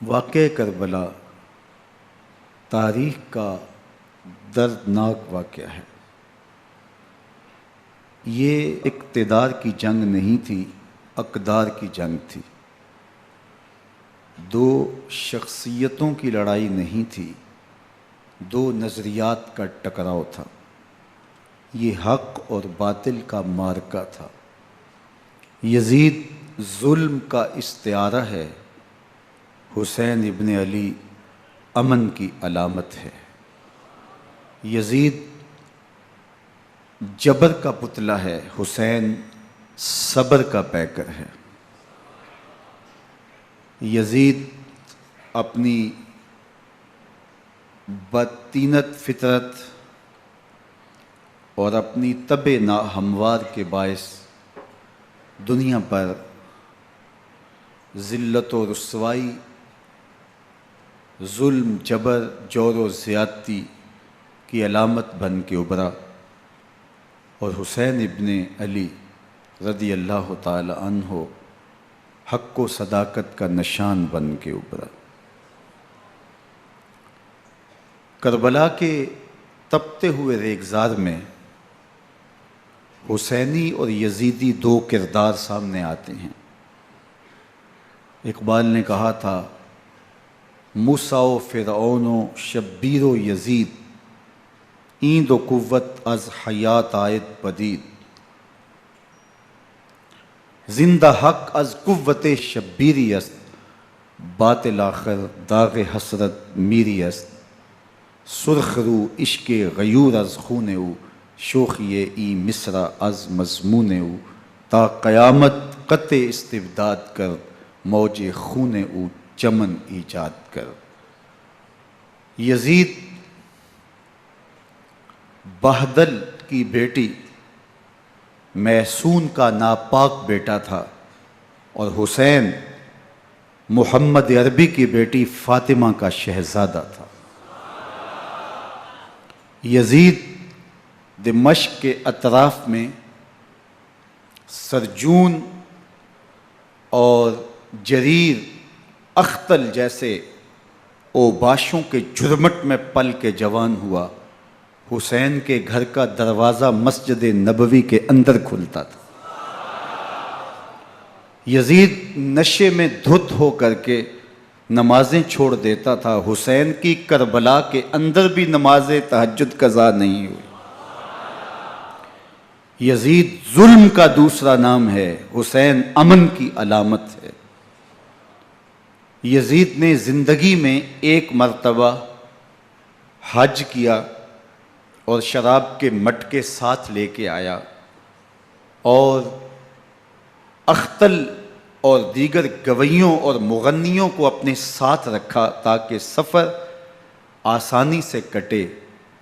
واقعہ کربلا تاریخ کا دردناک واقعہ ہے۔ یہ اقتدار کی جنگ نہیں تھی، اقدار کی جنگ تھی۔ دو شخصیتوں کی لڑائی نہیں تھی، دو نظریات کا ٹکراؤ تھا۔ یہ حق اور باطل کا معرکہ تھا۔ یزید ظلم کا استعارہ ہے، حسین ابن علی امن کی علامت ہے۔ یزید جبر کا پتلا ہے، حسین صبر کا پیکر ہے۔ یزید اپنی بدطینت فطرت اور اپنی طبع ناہموار کے باعث دنیا پر ذلت و رسوائی، ظلم، جبر، جور و زیادتی کی علامت بن کے ابھرا، اور حسین ابن علی رضی اللہ تعالی عنہ حق و صداقت کا نشان بن کے ابھرا۔ کربلا کے تپتے ہوئے ریگزار میں حسینی اور یزیدی دو کردار سامنے آتے ہیں۔ اقبال نے کہا تھا، موسیٰ و فرعون و شبیر و یزید، این دو قوت از حیات آید پدید، زندہ حق از قوت شبیری است، باطل آخر داغ حسرت میری است، سرخ رو عشق غیور از خون او، شوخی ای مصرع از مضمون او، تا قیامت قطع استبداد کر، موج خون او چمن ایجاد کر۔ یزید بہدل کی بیٹی محسون کا ناپاک بیٹا تھا، اور حسین محمد عربی کی بیٹی فاطمہ کا شہزادہ تھا۔ یزید دمشق کے اطراف میں سرجون اور جریر، اختل جیسے اوباشوں کے جھرمٹ میں پل کے جوان ہوا۔ حسین کے گھر کا دروازہ مسجد نبوی کے اندر کھلتا تھا۔ یزید نشے میں دھت ہو کر کے نمازیں چھوڑ دیتا تھا۔ حسین کی کربلا کے اندر بھی نماز تہجد قضا نہیں ہوئی۔ یزید ظلم کا دوسرا نام ہے، حسین امن کی علامت ہے۔ یزید نے زندگی میں ایک مرتبہ حج کیا اور شراب کے مٹکے ساتھ لے کے آیا، اور اختل اور دیگر گویوں اور مغنیوں کو اپنے ساتھ رکھا تاکہ سفر آسانی سے کٹے۔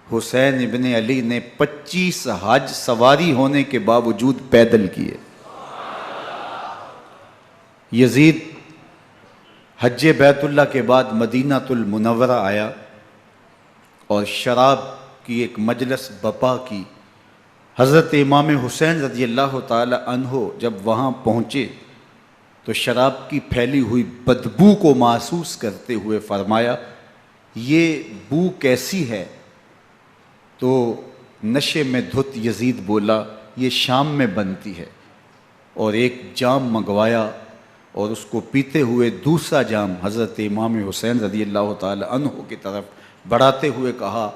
حسین ابن علی نے 25 حج سواری ہونے کے باوجود پیدل کیے۔ یزید حج بیت اللہ کے بعد مدینہ المنورہ آیا اور شراب کی ایک مجلس بپا کی۔ حضرت امام حسین رضی اللہ تعالی عنہ جب وہاں پہنچے تو شراب کی پھیلی ہوئی بدبو کو محسوس کرتے ہوئے فرمایا، یہ بو کیسی ہے؟ تو نشے میں دھت یزید بولا، یہ شام میں بنتی ہے، اور ایک جام منگوایا اور اس کو پیتے ہوئے دوسرا جام حضرت امام حسین رضی اللہ تعالی عنہ کی طرف بڑھاتے ہوئے کہا،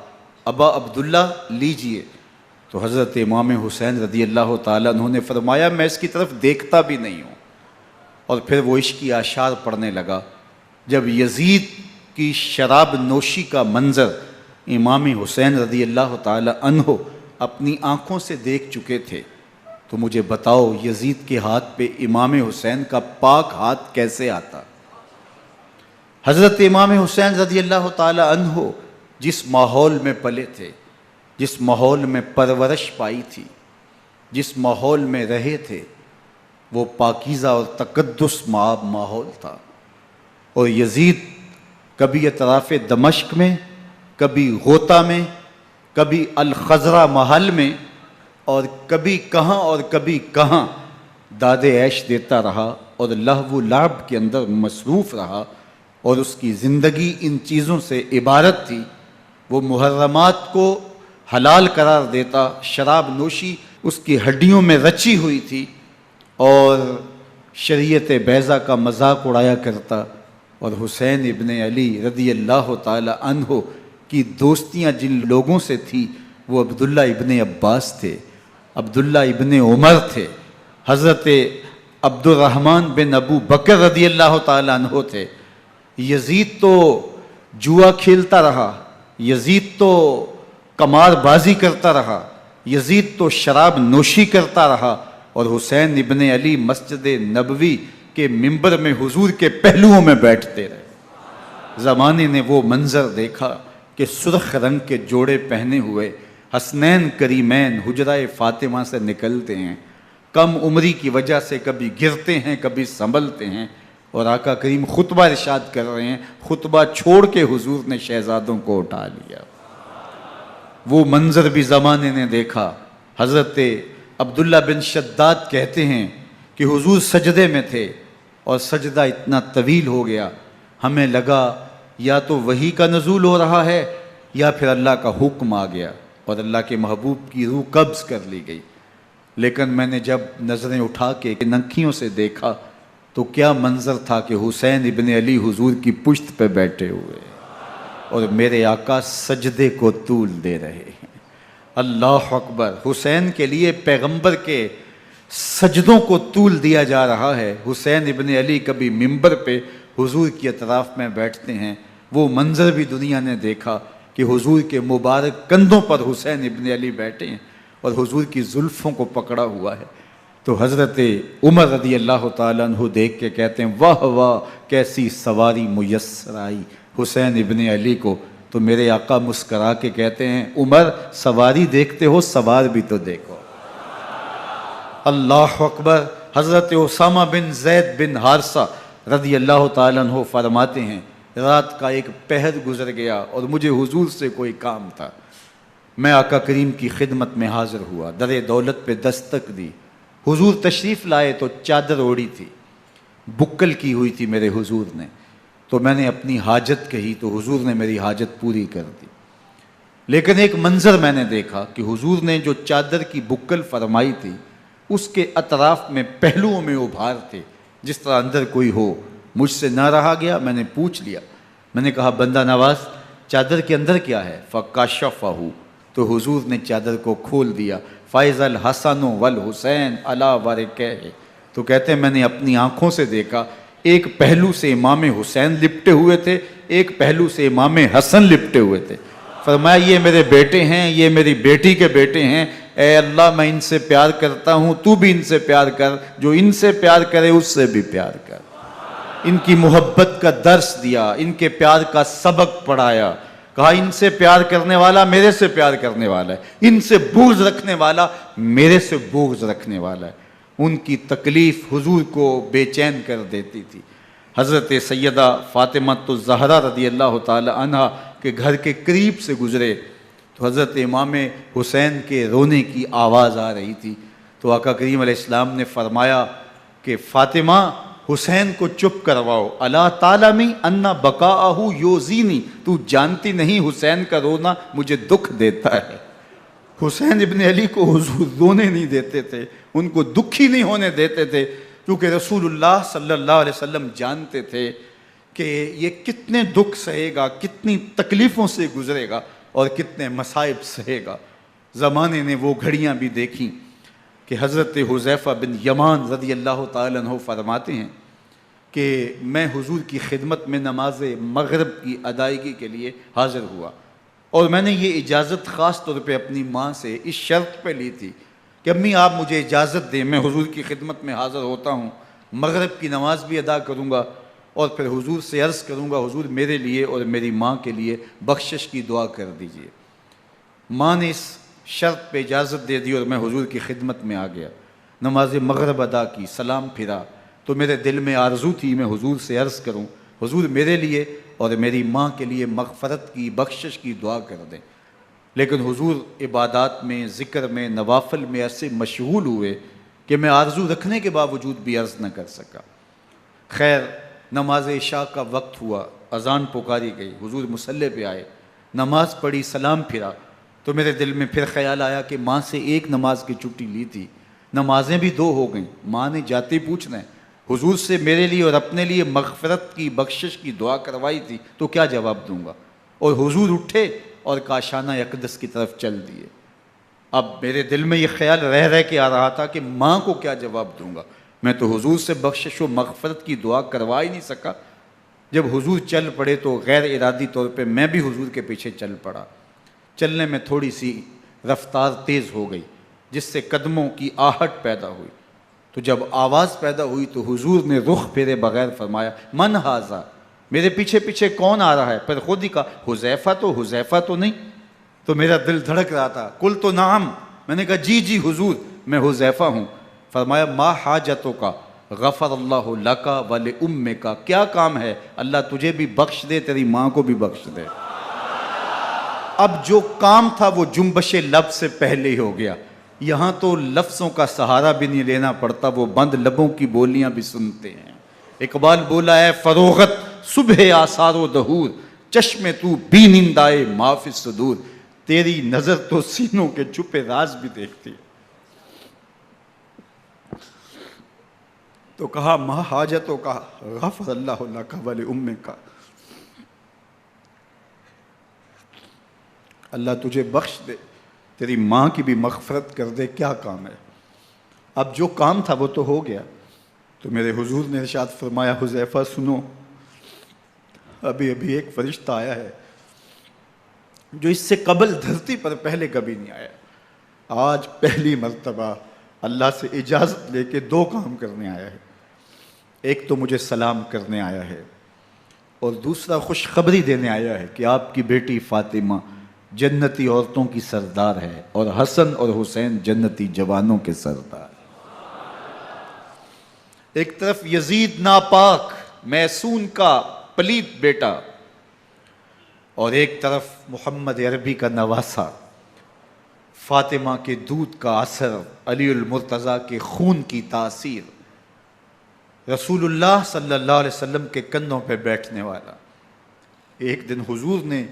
ابا عبداللہ لیجئے۔ تو حضرت امام حسین رضی اللہ تعالی عنہ نے فرمایا، میں اس کی طرف دیکھتا بھی نہیں ہوں، اور پھر وہ عشقی اشعار پڑھنے لگا۔ جب یزید کی شراب نوشی کا منظر امام حسین رضی اللہ تعالی عنہ اپنی آنکھوں سے دیکھ چکے تھے، تو مجھے بتاؤ یزید کے ہاتھ پہ امام حسین کا پاک ہاتھ کیسے آتا؟ حضرت امام حسین رضی اللہ تعالی عنہ جس ماحول میں پلے تھے، جس ماحول میں پرورش پائی تھی، جس ماحول میں رہے تھے، وہ پاکیزہ اور تقدس مآب ماحول تھا۔ اور یزید کبھی اطراف دمشق میں، کبھی غوطہ میں، کبھی الخضرہ محل میں، اور کبھی کہاں داد عیش دیتا رہا اور لہو و لعب کے اندر مصروف رہا، اور اس کی زندگی ان چیزوں سے عبارت تھی۔ وہ محرمات کو حلال قرار دیتا، شراب نوشی اس کی ہڈیوں میں رچی ہوئی تھی، اور شریعت بیضا کا مذاق اڑایا کرتا۔ اور حسین ابن علی رضی اللہ تعالی عنہ کی دوستیاں جن لوگوں سے تھی وہ عبداللہ ابن عباس تھے، عبداللہ ابن عمر تھے، حضرت عبد الرحمن بن ابو بکر رضی اللہ تعالی عنہ تھے۔ یزید تو جوا کھیلتا رہا، یزید تو قمار بازی کرتا رہا، یزید تو شراب نوشی کرتا رہا، اور حسین ابن علی مسجد نبوی کے ممبر میں حضور کے پہلوؤں میں بیٹھتے رہے۔ زمانے نے وہ منظر دیکھا کہ سرخ رنگ کے جوڑے پہنے ہوئے حسنین کریمین حجرہ فاطمہ سے نکلتے ہیں، کم عمری کی وجہ سے کبھی گرتے ہیں کبھی سنبھلتے ہیں، اور آقا کریم خطبہ ارشاد کر رہے ہیں، خطبہ چھوڑ کے حضور نے شہزادوں کو اٹھا لیا۔ وہ منظر بھی زمانے نے دیکھا۔ حضرت عبداللہ بن شداد کہتے ہیں کہ حضور سجدے میں تھے اور سجدہ اتنا طویل ہو گیا، ہمیں لگا یا تو وحی کا نزول ہو رہا ہے یا پھر اللہ کا حکم آ گیا اور اللہ کے محبوب کی روح قبض کر لی گئی۔ لیکن میں نے جب نظریں اٹھا کے ننکیوں سے دیکھا تو کیا منظر تھا کہ حسین ابن علی حضور کی پشت پہ بیٹھے ہوئے اور میرے آقا سجدے کو طول دے رہے ہیں۔ اللہ اکبر! حسین کے لیے پیغمبر کے سجدوں کو طول دیا جا رہا ہے۔ حسین ابن علی کبھی ممبر پہ حضور کی اطراف میں بیٹھتے ہیں، وہ منظر بھی دنیا نے دیکھا کہ حضور کے مبارک کندھوں پر حسین ابن علی بیٹھے ہیں اور حضور کی زلفوں کو پکڑا ہوا ہے۔ تو حضرت عمر رضی اللہ تعالیٰ عنہ دیکھ کے کہتے ہیں واہ واہ کیسی سواری میسر آئی حسین ابن علی کو۔ تو میرے آقا مسکرا کے کہتے ہیں عمر سواری دیکھتے ہو سوار بھی تو دیکھو۔ اللہ اکبر! حضرت اسامہ بن زید بن حارثہ رضی اللہ تعالیٰ عنہ فرماتے ہیں رات کا ایک پہر گزر گیا اور مجھے حضور سے کوئی کام تھا، میں آقا کریم کی خدمت میں حاضر ہوا، در دولت پہ دستک دی، حضور تشریف لائے تو چادر اوڑی تھی، بکل کی ہوئی تھی میرے حضور نے، تو میں نے اپنی حاجت کہی تو حضور نے میری حاجت پوری کر دی۔ لیکن ایک منظر میں نے دیکھا کہ حضور نے جو چادر کی بکل فرمائی تھی اس کے اطراف میں پہلوؤں میں ابھار تھے جس طرح اندر کوئی ہو۔ مجھ سے نہ رہا گیا، میں نے پوچھ لیا، میں نے کہا بندہ نواز چادر کے اندر کیا ہے؟ فَكَشَفَهُ، تو حضور نے چادر کو کھول دیا۔ فَإِذَا الْحَسَنُ وَالْحُسَيْنُ عَلَىٰ وَرِكَيْهِ، تو کہتے ہیں میں نے اپنی آنکھوں سے دیکھا ایک پہلو سے امام حسین لپٹے ہوئے تھے، ایک پہلو سے امام حسن لپٹے ہوئے تھے۔ فرمایا یہ میرے بیٹے ہیں، یہ میری بیٹی کے بیٹے ہیں، اے اللہ میں ان سے پیار کرتا ہوں، تو بھی ان سے پیار کر، جو ان سے پیار کرے اس سے بھی پیار کر۔ ان کی محبت کا درس دیا، ان کے پیار کا سبق پڑھایا، کہا ان سے پیار کرنے والا میرے سے پیار کرنے والا ہے، ان سے بغض رکھنے والا میرے سے بغض رکھنے والا ہے۔ ان کی تکلیف حضور کو بے چین کر دیتی تھی۔ حضرت سیدہ فاطمہ الزہرا رضی اللہ تعالی عنہ کے گھر کے قریب سے گزرے تو حضرت امام حسین کے رونے کی آواز آ رہی تھی، تو آقا کریم علیہ السلام نے فرمایا کہ فاطمہ حسین کو چپ کرواؤ، الا تعلمی ان بقاءہ یوزینی، تو جانتی نہیں حسین کا رونا مجھے دکھ دیتا ہے۔ حسین ابن علی کو حضور رونے نہیں دیتے تھے، ان کو دکھی نہیں ہونے دیتے تھے، کیونکہ رسول اللہ صلی اللہ علیہ وسلم جانتے تھے کہ یہ کتنے دکھ سہے گا، کتنی تکلیفوں سے گزرے گا اور کتنے مصائب سہے گا۔ زمانے نے وہ گھڑیاں بھی دیکھیں کہ حضرت حذیفہ بن یمان رضی اللہ تعالیٰ عنہ فرماتے ہیں کہ میں حضور کی خدمت میں نماز مغرب کی ادائیگی کے لیے حاضر ہوا، اور میں نے یہ اجازت خاص طور پہ اپنی ماں سے اس شرط پہ لی تھی کہ امی آپ مجھے اجازت دیں، میں حضور کی خدمت میں حاضر ہوتا ہوں، مغرب کی نماز بھی ادا کروں گا اور پھر حضور سے عرض کروں گا حضور میرے لیے اور میری ماں کے لیے بخشش کی دعا کر دیجئے۔ ماں نے اس شرط پہ اجازت دے دی اور میں حضور کی خدمت میں آ گیا، نماز مغرب ادا کی، سلام پھرا تو میرے دل میں آرزو تھی میں حضور سے عرض کروں حضور میرے لیے اور میری ماں کے لیے مغفرت کی بخشش کی دعا کر دیں، لیکن حضور عبادات میں ذکر میں نوافل میں ایسے مشغول ہوئے کہ میں آرزو رکھنے کے باوجود بھی عرض نہ کر سکا۔ خیر نماز عشاء کا وقت ہوا، اذان پکاری گئی، حضور مصلی پہ آئے، نماز پڑھی، سلام پھرا، تو میرے دل میں پھر خیال آیا کہ ماں سے ایک نماز کی چھٹی لی تھی، نمازیں بھی 2 ہو گئیں، ماں نے جاتے پوچھنا ہے حضور سے میرے لیے اور اپنے لیے مغفرت کی، بخشش کی دعا کروائی تھی، تو کیا جواب دوں گا؟ اور حضور اٹھے اور کاشانہ اقدس کی طرف چل دیے۔ اب میرے دل میں یہ خیال رہ کے آ رہا تھا کہ ماں کو کیا جواب دوں گا، میں تو حضور سے بخشش و مغفرت کی دعا کروا ہی نہیں سکا۔ جب حضور چل پڑے تو غیر ارادی طور پہ میں بھی حضور کے پیچھے چل پڑا۔ چلنے میں تھوڑی سی رفتار تیز ہو گئی جس سے قدموں کی آہٹ پیدا ہوئی، تو جب آواز پیدا ہوئی تو حضور نے رخ پھیرے بغیر فرمایا من ھذا، میرے پیچھے پیچھے کون آ رہا ہے؟ پھر خود ہی کہا حذیفہ تو نہیں؟ تو میرا دل دھڑک رہا تھا، قلت نعم، میں نے کہا جی حضور میں حذیفہ ہوں۔ فرمایا ما حاجتک غفر اللہ لک ولامک، کیا کام ہے؟ اللہ تجھے بھی بخش دے، تیری ماں کو بھی بخش دے۔ اب جو کام تھا وہ جنبش لب سے پہلے ہی ہو گیا، یہاں تو لفظوں کا سہارا بھی نہیں لینا پڑتا، وہ بند لبوں کی بولیاں بھی سنتے ہیں۔ اقبال بولا ہے فروغت صبح آثار و دہور، چشم تو بی نندائے ما فی الصدور، تیری نظر تو سینوں کے چھپے راز بھی دیکھتی۔ تو کہا ما حاجتوں کا غفر اللہ لک ولامک، اللہ تجھے بخش دے، تیری ماں کی بھی مغفرت کر دے، کیا کام ہے؟ اب جو کام تھا وہ تو ہو گیا۔ تو میرے حضور نے ارشاد فرمایا حذیفہ سنو، ابھی ایک فرشتہ آیا ہے جو اس سے قبل دھرتی پر پہلے کبھی نہیں آیا، آج پہلی مرتبہ اللہ سے اجازت لے کے 2 کام کرنے آیا ہے، ایک تو مجھے سلام کرنے آیا ہے اور دوسرا خوشخبری دینے آیا ہے کہ آپ کی بیٹی فاطمہ جنتی عورتوں کی سردار ہے اور حسن اور حسین جنتی جوانوں کے سردار۔ ایک طرف یزید ناپاک میسون کا پلیت بیٹا، اور ایک طرف محمد عربی کا نواسا، فاطمہ کے دودھ کا اثر، علی المرتضیٰ کے خون کی تاثیر، رسول اللہ صلی اللہ علیہ وسلم کے کندھوں پہ بیٹھنے والا۔ ایک دن حضور نے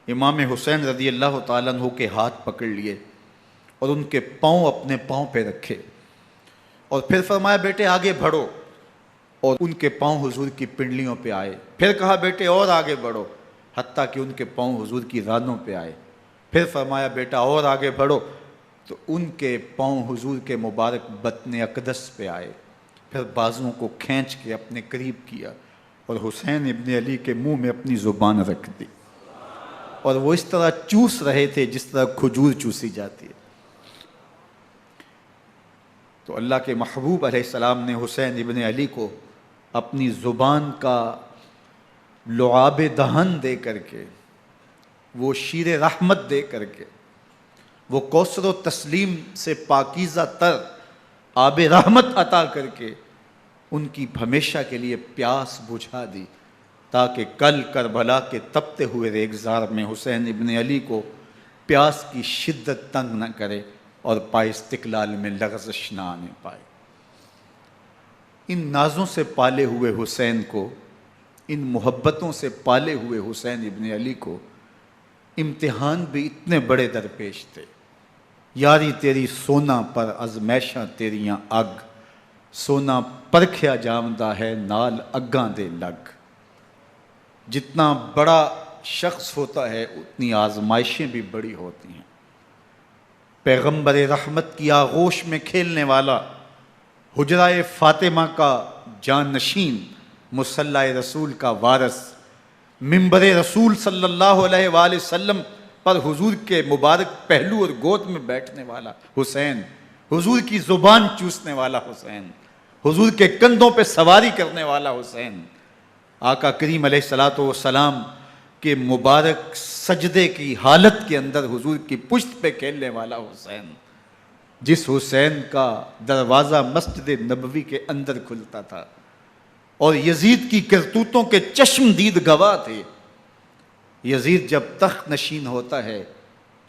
امام حسین رضی اللہ تعالیٰ عنہ کے ہاتھ پکڑ لیے اور ان کے پاؤں اپنے پاؤں پہ رکھے اور پھر فرمایا بیٹے آگے بڑھو، اور ان کے پاؤں حضور کی پنڈلیوں پہ آئے، پھر کہا بیٹے اور آگے بڑھو، حتیٰ کہ ان کے پاؤں حضور کی رانوں پہ آئے، پھر فرمایا بیٹا اور آگے بڑھو، تو ان کے پاؤں حضور کے مبارک بطن اقدس پہ آئے، پھر بازوؤں کو کھینچ کے اپنے قریب کیا اور حسین ابن علی کے منہ میں اپنی زبان رکھ دی، اور وہ اس طرح چوس رہے تھے جس طرح کھجور چوسی جاتی ہے۔ تو اللہ کے محبوب علیہ السلام نے حسین ابن علی کو اپنی زبان کا لعاب دہن دے کر کے، وہ شیر رحمت دے کر کے، وہ کوثر و تسلیم سے پاکیزہ تر آب رحمت عطا کر کے ان کی ہمیشہ کے لیے پیاس بجھا دی، تاکہ کل کربلا کے تپتے ہوئے ریگزار میں حسین ابن علی کو پیاس کی شدت تنگ نہ کرے اور پائے استقلال میں لغزش نہ آنے پائے۔ ان نازوں سے پالے ہوئے حسین کو، ان محبتوں سے پالے ہوئے حسین ابن علی کو امتحان بھی اتنے بڑے درپیش تھے۔ یاری تیری سونا پر ازمیشاں تیریاں اگ، سونا پرکھیا جامدہ ہے نال اگاں دے لگ۔ جتنا بڑا شخص ہوتا ہے اتنی آزمائشیں بھی بڑی ہوتی ہیں۔ پیغمبر رحمت کی آغوش میں کھیلنے والا، حجرہ فاطمہ کا جانشین، مصلی رسول کا وارث، منبر رسول صلی اللہ علیہ وآلہ وسلم پر حضور کے مبارک پہلو اور گود میں بیٹھنے والا حسین، حضور کی زبان چوسنے والا حسین، حضور کے کندھوں پہ سواری کرنے والا حسین، آقا کریم علیہ الصلوۃ والسلام کے مبارک سجدے کی حالت کے اندر حضور کی پشت پہ کھیلنے والا حسین، جس حسین کا دروازہ مسجد نبوی کے اندر کھلتا تھا اور یزید کی کرتوتوں کے چشم دید گواہ تھے۔ یزید جب تخت نشین ہوتا ہے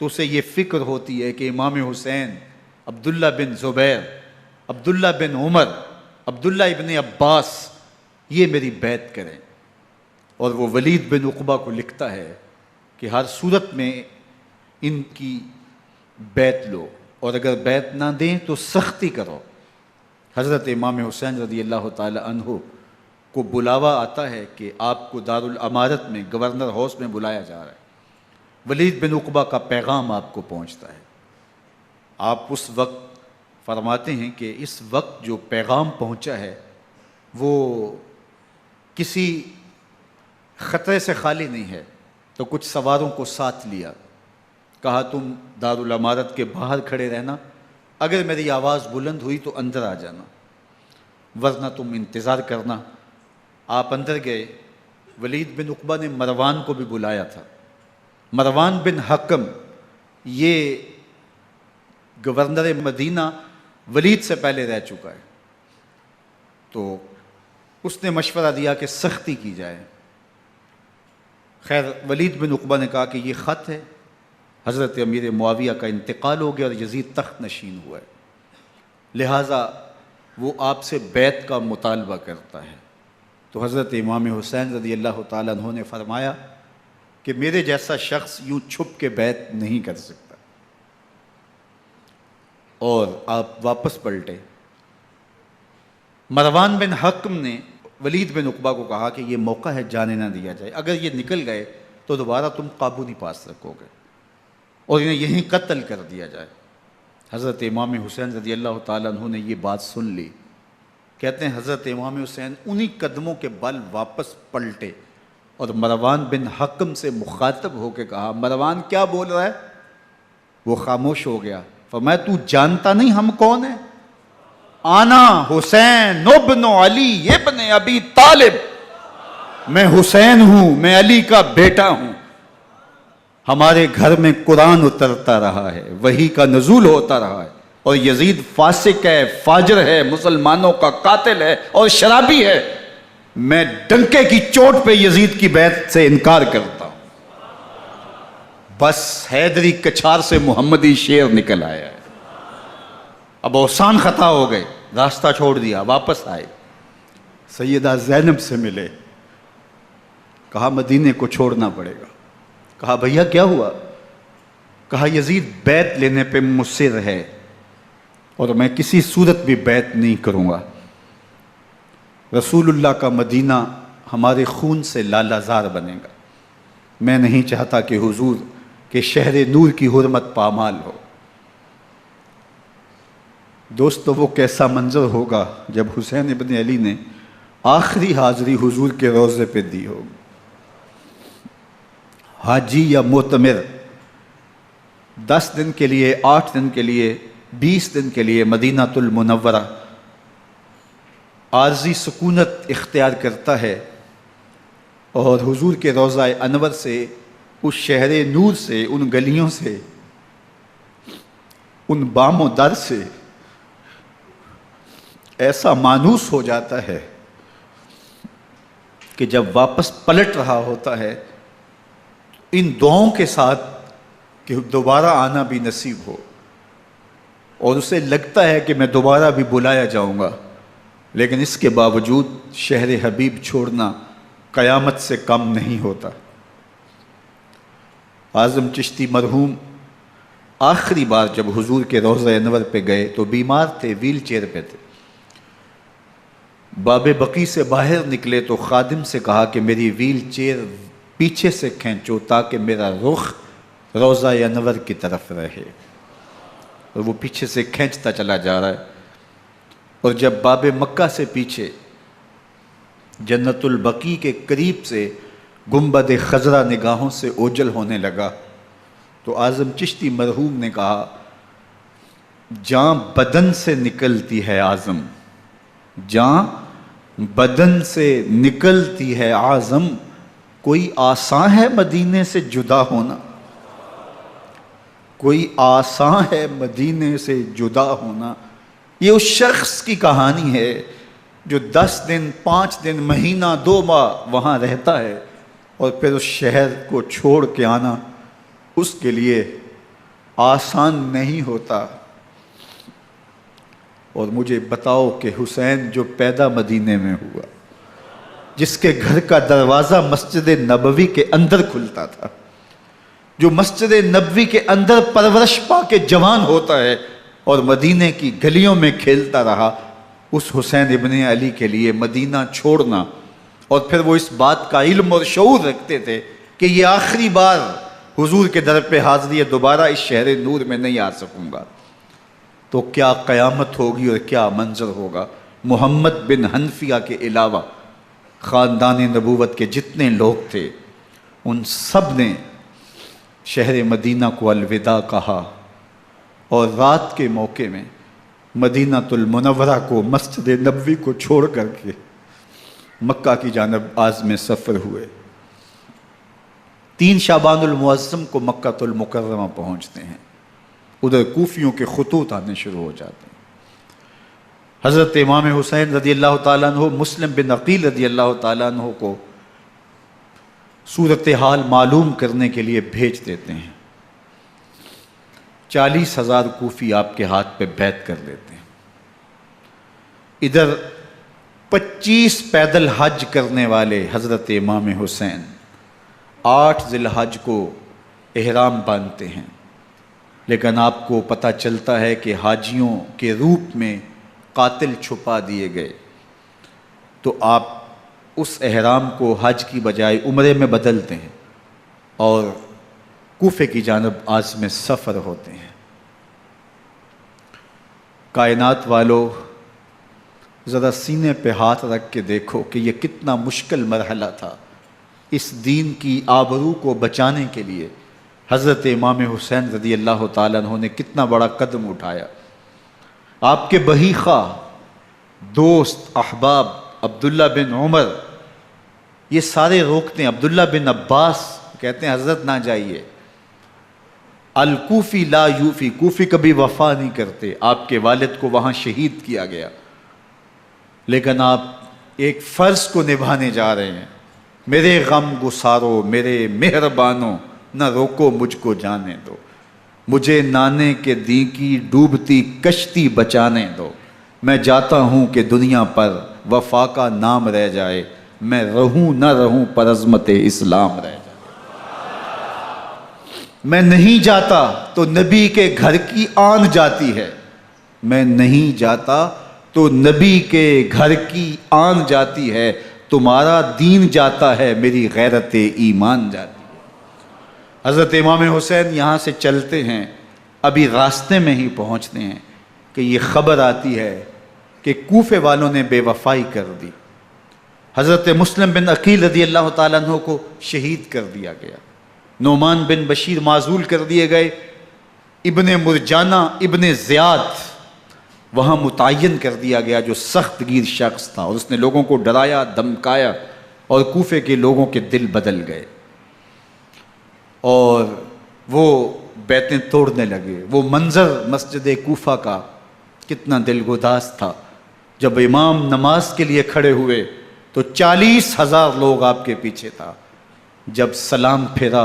تو اسے یہ فکر ہوتی ہے کہ امام حسین، عبداللہ بن زبیر، عبداللہ بن عمر، عبداللہ ابن عباس یہ میری بیعت کریں۔ اور وہ ولید بن عقبہ کو لکھتا ہے کہ ہر صورت میں ان کی بیعت لو، اور اگر بیعت نہ دیں تو سختی کرو۔ حضرت امام حسین رضی اللہ تعالی عنہ کو بلاوا آتا ہے کہ آپ کو دارالامارت میں گورنر ہاؤس میں بلایا جا رہا ہے، ولید بن عقبہ کا پیغام آپ کو پہنچتا ہے۔ آپ اس وقت فرماتے ہیں کہ اس وقت جو پیغام پہنچا ہے وہ کسی خطرے سے خالی نہیں ہے، تو کچھ سواروں کو ساتھ لیا، کہا تم دارالامارت کے باہر کھڑے رہنا، اگر میری آواز بلند ہوئی تو اندر آ جانا، ورنہ تم انتظار کرنا۔ آپ اندر گئے۔ ولید بن عقبہ نے مروان کو بھی بلایا تھا۔ مروان بن حکم یہ گورنر مدینہ ولید سے پہلے رہ چکا ہے، تو اس نے مشورہ دیا کہ سختی کی جائے۔ خیر ولید بن عقبہ نے کہا کہ یہ خط ہے، حضرت امیر معاویہ کا انتقال ہو گیا اور یزید تخت نشین ہوا ہے، لہٰذا وہ آپ سے بیعت کا مطالبہ کرتا ہے۔ تو حضرت امام حسین رضی اللہ تعالیٰ عنہ نے فرمایا کہ میرے جیسا شخص یوں چھپ کے بیعت نہیں کر سکتا، اور آپ واپس پلٹے۔ مروان بن حکم نے ولید بن عقبہ کو کہا کہ یہ موقع ہے جانے نہ دیا جائے، اگر یہ نکل گئے تو دوبارہ تم قابو نہیں پا سکو گے، اور انہیں یہیں قتل کر دیا جائے۔ حضرت امام حسین رضی اللہ تعالیٰ عنہ نے یہ بات سن لی۔ کہتے ہیں حضرت امام حسین انہی قدموں کے بل واپس پلٹے اور مروان بن حکم سے مخاطب ہو کے کہا، مروان کیا بول رہا ہے؟ وہ خاموش ہو گیا۔ فرمایا تو جانتا نہیں ہم کون ہیں؟ آنا حسین ابن علی ابن ابی طالب، میں حسین ہوں، میں علی کا بیٹا ہوں، ہمارے گھر میں قرآن اترتا رہا ہے، وحی کا نزول ہوتا رہا ہے، اور یزید فاسق ہے، فاجر ہے، مسلمانوں کا قاتل ہے اور شرابی ہے، میں ڈنکے کی چوٹ پہ یزید کی بیعت سے انکار کرتا ہوں۔ بس حیدری کچھار سے محمدی شیر نکل آیا ہے۔ اب اوسان خطا ہو گئے، راستہ چھوڑ دیا، واپس آئے، سیدہ زینب سے ملے، کہا مدینے کو چھوڑنا پڑے گا۔ کہا بھیا کیا ہوا؟ کہا یزید بیعت لینے پہ مصر ہے اور میں کسی صورت بھی بیعت نہیں کروں گا۔ رسول اللہ کا مدینہ ہمارے خون سے لالا زار بنے گا، میں نہیں چاہتا کہ حضور کے شہر نور کی حرمت پامال ہو۔ دوستو وہ کیسا منظر ہوگا جب حسین ابن علی نے آخری حاضری حضور کے روضے پہ دی ہوگی۔ حاجی یا معتمر 10 دن کے لیے، 8 دن کے لیے، 20 دن کے لیے مدینہ المنورہ عارضی سکونت اختیار کرتا ہے، اور حضور کے روضہ انور سے، اس شہر نور سے، ان گلیوں سے، ان بام و در سے ایسا مانوس ہو جاتا ہے کہ جب واپس پلٹ رہا ہوتا ہے ان دعاؤں کے ساتھ کہ دوبارہ آنا بھی نصیب ہو، اور اسے لگتا ہے کہ میں دوبارہ بھی بلایا جاؤں گا، لیکن اس کے باوجود شہر حبیب چھوڑنا قیامت سے کم نہیں ہوتا۔ اعظم چشتی مرحوم آخری بار جب حضور کے روضہ انور پہ گئے تو بیمار تھے، ویل چیئر پہ تھے۔ باب بقی سے باہر نکلے تو خادم سے کہا کہ میری ویل چیئر پیچھے سے کھینچو تاکہ میرا رخ روضہ انور کی طرف رہے، اور وہ پیچھے سے کھینچتا چلا جا رہا ہے، اور جب باب مکہ سے پیچھے جنت البقیع کے قریب سے گنبد خضرا نگاہوں سے اوجل ہونے لگا تو اعظم چشتی مرحوم نے کہا، جان بدن سے نکلتی ہے اعظم، جان بدن سے نکلتی ہے اعظم، کوئی آسان ہے مدینے سے جدا ہونا، کوئی آسان ہے مدینے سے جدا ہونا۔ یہ اس شخص کی کہانی ہے جو 10 دن، 5 دن، مہینہ، 2 ماہ وہاں رہتا ہے، اور پھر اس شہر کو چھوڑ کے آنا اس کے لیے آسان نہیں ہوتا۔ اور مجھے بتاؤ کہ حسین جو پیدا مدینے میں ہوا، جس کے گھر کا دروازہ مسجد نبوی کے اندر کھلتا تھا، جو مسجد نبوی کے اندر پرورش پا کے جوان ہوتا ہے اور مدینے کی گلیوں میں کھیلتا رہا، اس حسین ابن علی کے لیے مدینہ چھوڑنا، اور پھر وہ اس بات کا علم اور شعور رکھتے تھے کہ یہ آخری بار حضور کے در پہ حاضری ہے، دوبارہ اس شہر نور میں نہیں آ سکوں گا، تو کیا قیامت ہوگی اور کیا منظر ہوگا۔ محمد بن حنفیہ کے علاوہ خاندان نبوت کے جتنے لوگ تھے ان سب نے شہر مدینہ کو الوداع کہا، اور رات کے موقع میں مدینہ المنورہ کو، مسجد نبوی کو چھوڑ کر کے مکہ کی جانب عازم سفر ہوئے۔ 3 شعبان المعظم کو مکہ المکرمہ پہنچتے ہیں، ادھر کوفیوں کے خطوط آنے شروع ہو جاتے ہیں۔ حضرت امام حسین رضی اللہ تعالیٰ عنہ مسلم بن عقیل رضی اللہ تعالیٰ عنہ کو صورتحال معلوم کرنے کے لیے بھیج دیتے ہیں۔ 40,000 کوفی آپ کے ہاتھ پہ بیعت کر لیتے ہیں۔ ادھر 25 پیدل حج کرنے والے حضرت امام حسین 8 ذی الحج کو احرام باندھتے ہیں، لیکن آپ کو پتہ چلتا ہے کہ حاجیوں کے روپ میں قاتل چھپا دیے گئے، تو آپ اس احرام کو حج کی بجائے عمرے میں بدلتے ہیں اور کوفے کی جانب عازم سفر ہوتے ہیں۔ کائنات والو، ذرا سینے پہ ہاتھ رکھ کے دیکھو کہ یہ کتنا مشکل مرحلہ تھا۔ اس دین کی آبرو کو بچانے کے لیے حضرت امام حسین رضی اللہ تعالیٰ عنہ نے کتنا بڑا قدم اٹھایا۔ آپ کے بہی خواہ، دوست، احباب عبداللہ بن عمر یہ سارے روکتے ہیں۔ عبداللہ بن عباس کہتے ہیں حضرت نہ جائیے، الکوفی لا یوفی، کوفی کبھی وفا نہیں کرتے، آپ کے والد کو وہاں شہید کیا گیا، لیکن آپ ایک فرض کو نبھانے جا رہے ہیں۔ میرے غم گسارو، میرے مہربانوں، نہ روکو مجھ کو جانے دو، مجھے نانے کے دی کی ڈوبتی کشتی بچانے دو، میں جاتا ہوں کہ دنیا پر وفا کا نام رہ جائے، میں رہوں نہ رہوں پر عظمت اسلام رہ جائے۔ میں نہیں جاتا تو نبی کے گھر کی آن جاتی ہے، میں نہیں جاتا تو نبی کے گھر کی آن جاتی ہے، تمہارا دین جاتا ہے، میری غیرت ایمان جاتی ہے۔ حضرت امام حسین یہاں سے چلتے ہیں، ابھی راستے میں ہی پہنچتے ہیں کہ یہ خبر آتی ہے کہ کوفے والوں نے بے وفائی کر دی، حضرت مسلم بن عقیل رضی اللہ تعالیٰ عنہ کو شہید کر دیا گیا، نعمان بن بشیر معزول کر دیے گئے، ابن مرجانہ ابن زیاد وہاں متعین کر دیا گیا جو سخت گیر شخص تھا، اور اس نے لوگوں کو ڈرایا، دھمکایا، اور کوفے کے لوگوں کے دل بدل گئے اور وہ بیتیں توڑنے لگے۔ وہ منظر مسجد کوفہ کا کتنا دلگداز تھا، جب امام نماز کے لیے کھڑے ہوئے تو 40,000 لوگ آپ کے پیچھے تھا۔ جب سلام پھیرا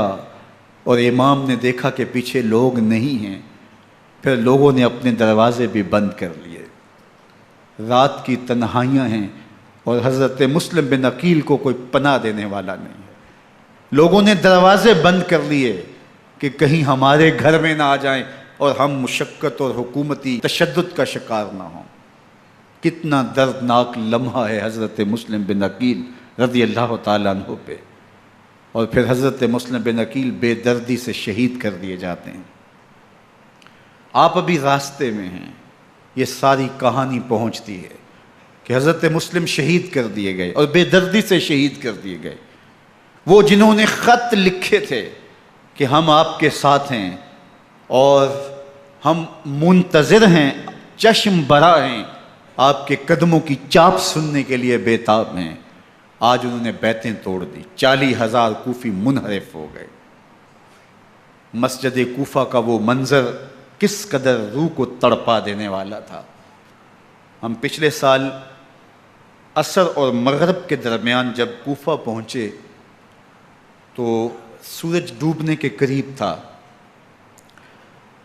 اور امام نے دیکھا کہ پیچھے لوگ نہیں ہیں، پھر لوگوں نے اپنے دروازے بھی بند کر لیے۔ رات کی تنہائیاں ہیں اور حضرت مسلم بن عقیل کو کوئی پناہ دینے والا نہیں ہے، لوگوں نے دروازے بند کر لیے کہ کہیں ہمارے گھر میں نہ آ جائیں اور ہم مشقت اور حکومتی تشدد کا شکار نہ ہوں۔ کتنا دردناک لمحہ ہے حضرت مسلم بن عقیل رضی اللہ تعالیٰ عنہ پہ، اور پھر حضرت مسلم بن عقیل بے دردی سے شہید کر دیے جاتے ہیں۔ آپ ابھی راستے میں ہیں، یہ ساری کہانی پہنچتی ہے کہ حضرت مسلم شہید کر دیے گئے اور بے دردی سے شہید کر دیے گئے۔ وہ جنہوں نے خط لکھے تھے کہ ہم آپ کے ساتھ ہیں اور ہم منتظر ہیں، چشم برا ہیں، آپ کے قدموں کی چاپ سننے کے لیے بےتاب ہیں، آج انہوں نے بیتیں توڑ دی، 40,000 کوفی منحرف ہو گئے۔ مسجد کوفہ کا وہ منظر کس قدر روح کو تڑپا دینے والا تھا۔ ہم پچھلے سال عصر اور مغرب کے درمیان جب کوفہ پہنچے تو سورج ڈوبنے کے قریب تھا۔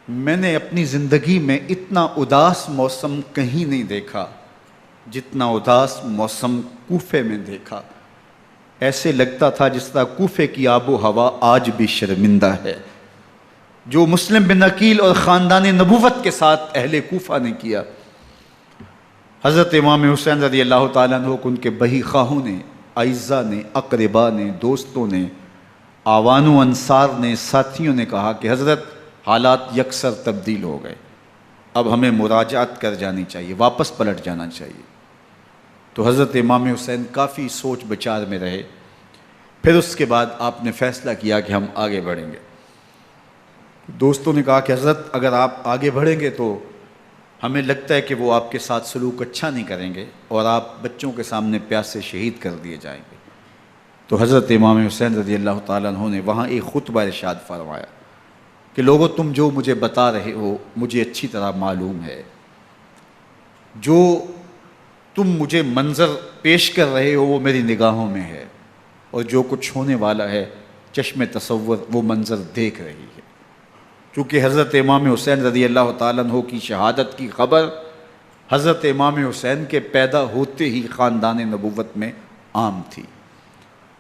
میں نے اپنی زندگی میں اتنا اداس موسم کہیں نہیں دیکھا جتنا اداس موسم کوفے میں دیکھا۔ ایسے لگتا تھا جس طرح کوفے کی آب و ہوا آج بھی شرمندہ ہے۔ جو مسلم بن عقیل اور خاندان نبوت کے ساتھ اہل کوفہ نے کیا، حضرت امام حسین رضی اللہ تعالیٰ عنہ کو ان کے بہی خواہوں نے، اعزاء نے، اقربا نے، دوستوں نے، آوان و انصار نے، ساتھیوں نے کہا کہ حضرت حالات یکسر تبدیل ہو گئے، اب ہمیں مراجعت کر جانی چاہیے، واپس پلٹ جانا چاہیے۔ تو حضرت امام حسین کافی سوچ بچار میں رہے، پھر اس کے بعد آپ نے فیصلہ کیا کہ ہم آگے بڑھیں گے۔ دوستوں نے کہا کہ حضرت اگر آپ آگے بڑھیں گے تو ہمیں لگتا ہے کہ وہ آپ کے ساتھ سلوک اچھا نہیں کریں گے اور آپ بچوں کے سامنے پیاس سے شہید کر دیے جائیں گے۔ تو حضرت امام حسین رضی اللہ تعالیٰ عنہ نے وہاں ایک خطبہ ارشاد فرمایا کہ لوگو تم جو مجھے بتا رہے ہو مجھے اچھی طرح معلوم ہے، جو تم مجھے منظر پیش کر رہے ہو وہ میری نگاہوں میں ہے، اور جو کچھ ہونے والا ہے چشم تصور وہ منظر دیکھ رہی ہے۔ چونکہ حضرت امام حسین رضی اللہ تعالیٰ عنہ کی شہادت کی خبر حضرت امام حسین کے پیدا ہوتے ہی خاندان نبوت میں عام تھی۔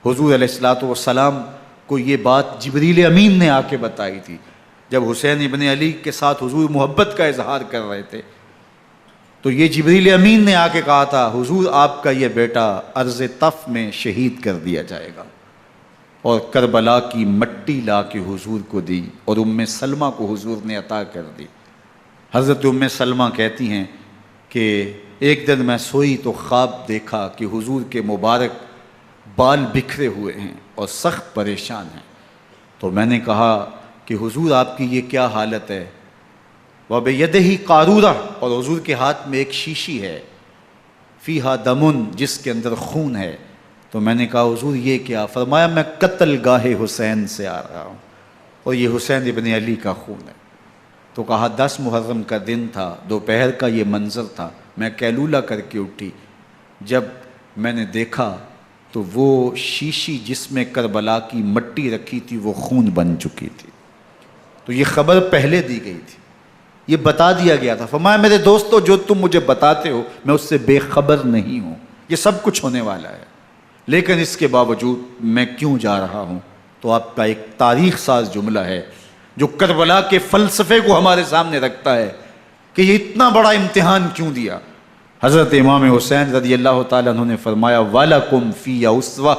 حضور علیہ الصلوۃ والسلام کو یہ بات جبریل امین نے آ کے بتائی تھی جب حسین ابن علی کے ساتھ حضور محبت کا اظہار کر رہے تھے، تو یہ جبریل امین نے آ کے کہا تھا حضور آپ کا یہ بیٹا ارض طف میں شہید کر دیا جائے گا، اور کربلا کی مٹی لا کے حضور کو دی اور ام سلمہ کو حضور نے عطا کر دی۔ حضرت ام سلمہ کہتی ہیں کہ ایک دن میں سوئی تو خواب دیکھا کہ حضور کے مبارک بال بکھرے ہوئے ہیں اور سخت پریشان ہیں، تو میں نے کہا کہ حضور آپ کی یہ کیا حالت ہے؟ وَبِيَدِهِ قَارُورَةٌ، اور حضور کے ہاتھ میں ایک شیشی ہے، فِيهَا دَمٌ، جس کے اندر خون ہے۔ تو میں نے کہا حضور یہ کیا؟ فرمایا میں قتل گاہ حسین سے آ رہا ہوں اور یہ حسین ابن علی کا خون ہے۔ تو کہا 10 محرم کا دن تھا، دوپہر کا یہ منظر تھا، میں کیلولہ کر کے اٹھی، جب میں نے دیکھا تو وہ شیشی جس میں کربلا کی مٹی رکھی تھی وہ خون بن چکی تھی۔ تو یہ خبر پہلے دی گئی تھی، یہ بتا دیا گیا تھا۔ فرمایا میرے دوستو جو تم مجھے بتاتے ہو میں اس سے بے خبر نہیں ہوں، یہ سب کچھ ہونے والا ہے، لیکن اس کے باوجود میں کیوں جا رہا ہوں؟ تو آپ کا ایک تاریخ ساز جملہ ہے جو کربلا کے فلسفے کو ہمارے سامنے رکھتا ہے کہ یہ اتنا بڑا امتحان کیوں دیا۔ حضرت امام حسین رضی اللہ تعالیٰ عنہ نے فرمایا وَلَكُمْ فِي أُسْوَةٌ،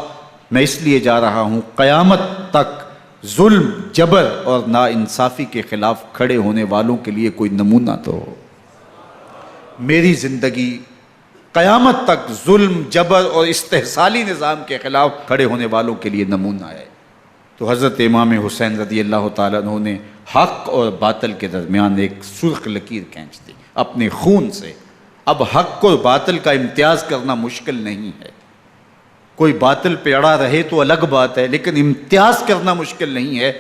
میں اس لیے جا رہا ہوں قیامت تک ظلم، جبر اور ناانصافی کے خلاف کھڑے ہونے والوں کے لیے کوئی نمونہ تو ہو۔ میری زندگی قیامت تک ظلم، جبر اور استحصالی نظام کے خلاف کھڑے ہونے والوں کے لیے نمونہ ہے۔ تو حضرت امام حسین رضی اللہ تعالیٰ عنہ نے حق اور باطل کے درمیان ایک سرخ لکیر کھینچ دی اپنے خون سے۔ اب حق اور باطل کا امتیاز کرنا مشکل نہیں ہے، کوئی باطل پہ اڑا رہے تو الگ بات ہے، لیکن امتیاز کرنا مشکل نہیں ہے۔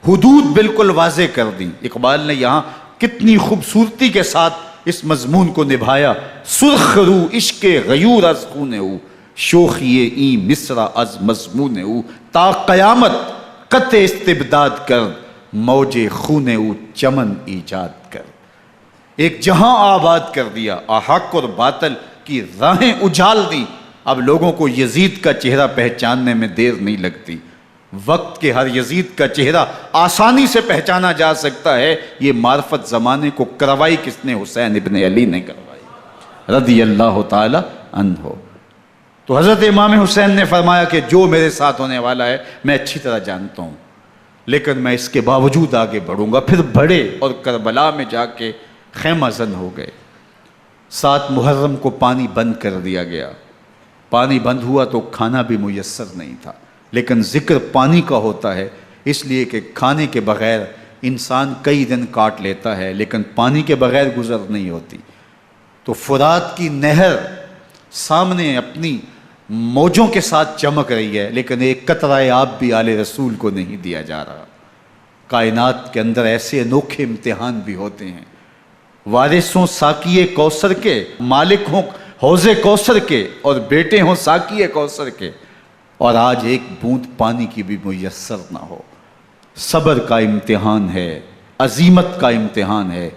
حدود بالکل واضح کر دیں۔ اقبال نے یہاں کتنی خوبصورتی کے ساتھ اس مضمون کو نبھایا۔ سرخ رو عشق غیور از خون او، شوخی این مصرع از مضمون او، تا قیامت قطع استبداد کر، موج خون او چمن ایجاد کر۔ ایک جہاں آباد کر دیا، حق اور باطل کی راہیں اجال دی۔ اب لوگوں کو یزید کا چہرہ پہچاننے میں دیر نہیں لگتی، وقت کے ہر یزید کا چہرہ آسانی سے پہچانا جا سکتا ہے۔ یہ معرفت زمانے کو کروائی کس نے؟ حسین ابن علی نے کروائی رضی اللہ تعالی عنہ۔ تو حضرت امام حسین نے فرمایا کہ جو میرے ساتھ ہونے والا ہے میں اچھی طرح جانتا ہوں، لیکن میں اس کے باوجود آگے بڑھوں گا۔ پھر بڑھے اور کربلا میں جا کے خیمہ زن ہو گئے۔ 7 محرم کو پانی بند کر دیا گیا، پانی بند ہوا تو کھانا بھی میسر نہیں تھا، لیکن ذکر پانی کا ہوتا ہے اس لیے کہ کھانے کے بغیر انسان کئی دن کاٹ لیتا ہے، لیکن پانی کے بغیر گزر نہیں ہوتی۔ تو فرات کی نہر سامنے اپنی موجوں کے ساتھ چمک رہی ہے، لیکن ایک قطرہ آب بھی آل رسول کو نہیں دیا جا رہا۔ کائنات کے اندر ایسے انوکھے امتحان بھی ہوتے ہیں۔ وارث ہوں ساقی کوثر کے، مالک ہوں حوض کوثر کے، اور بیٹے ہوں ساقی کوثر کے، اور آج ایک بوند پانی کی بھی میسر نہ ہو۔ صبر کا امتحان ہے، عزیمت کا امتحان ہے۔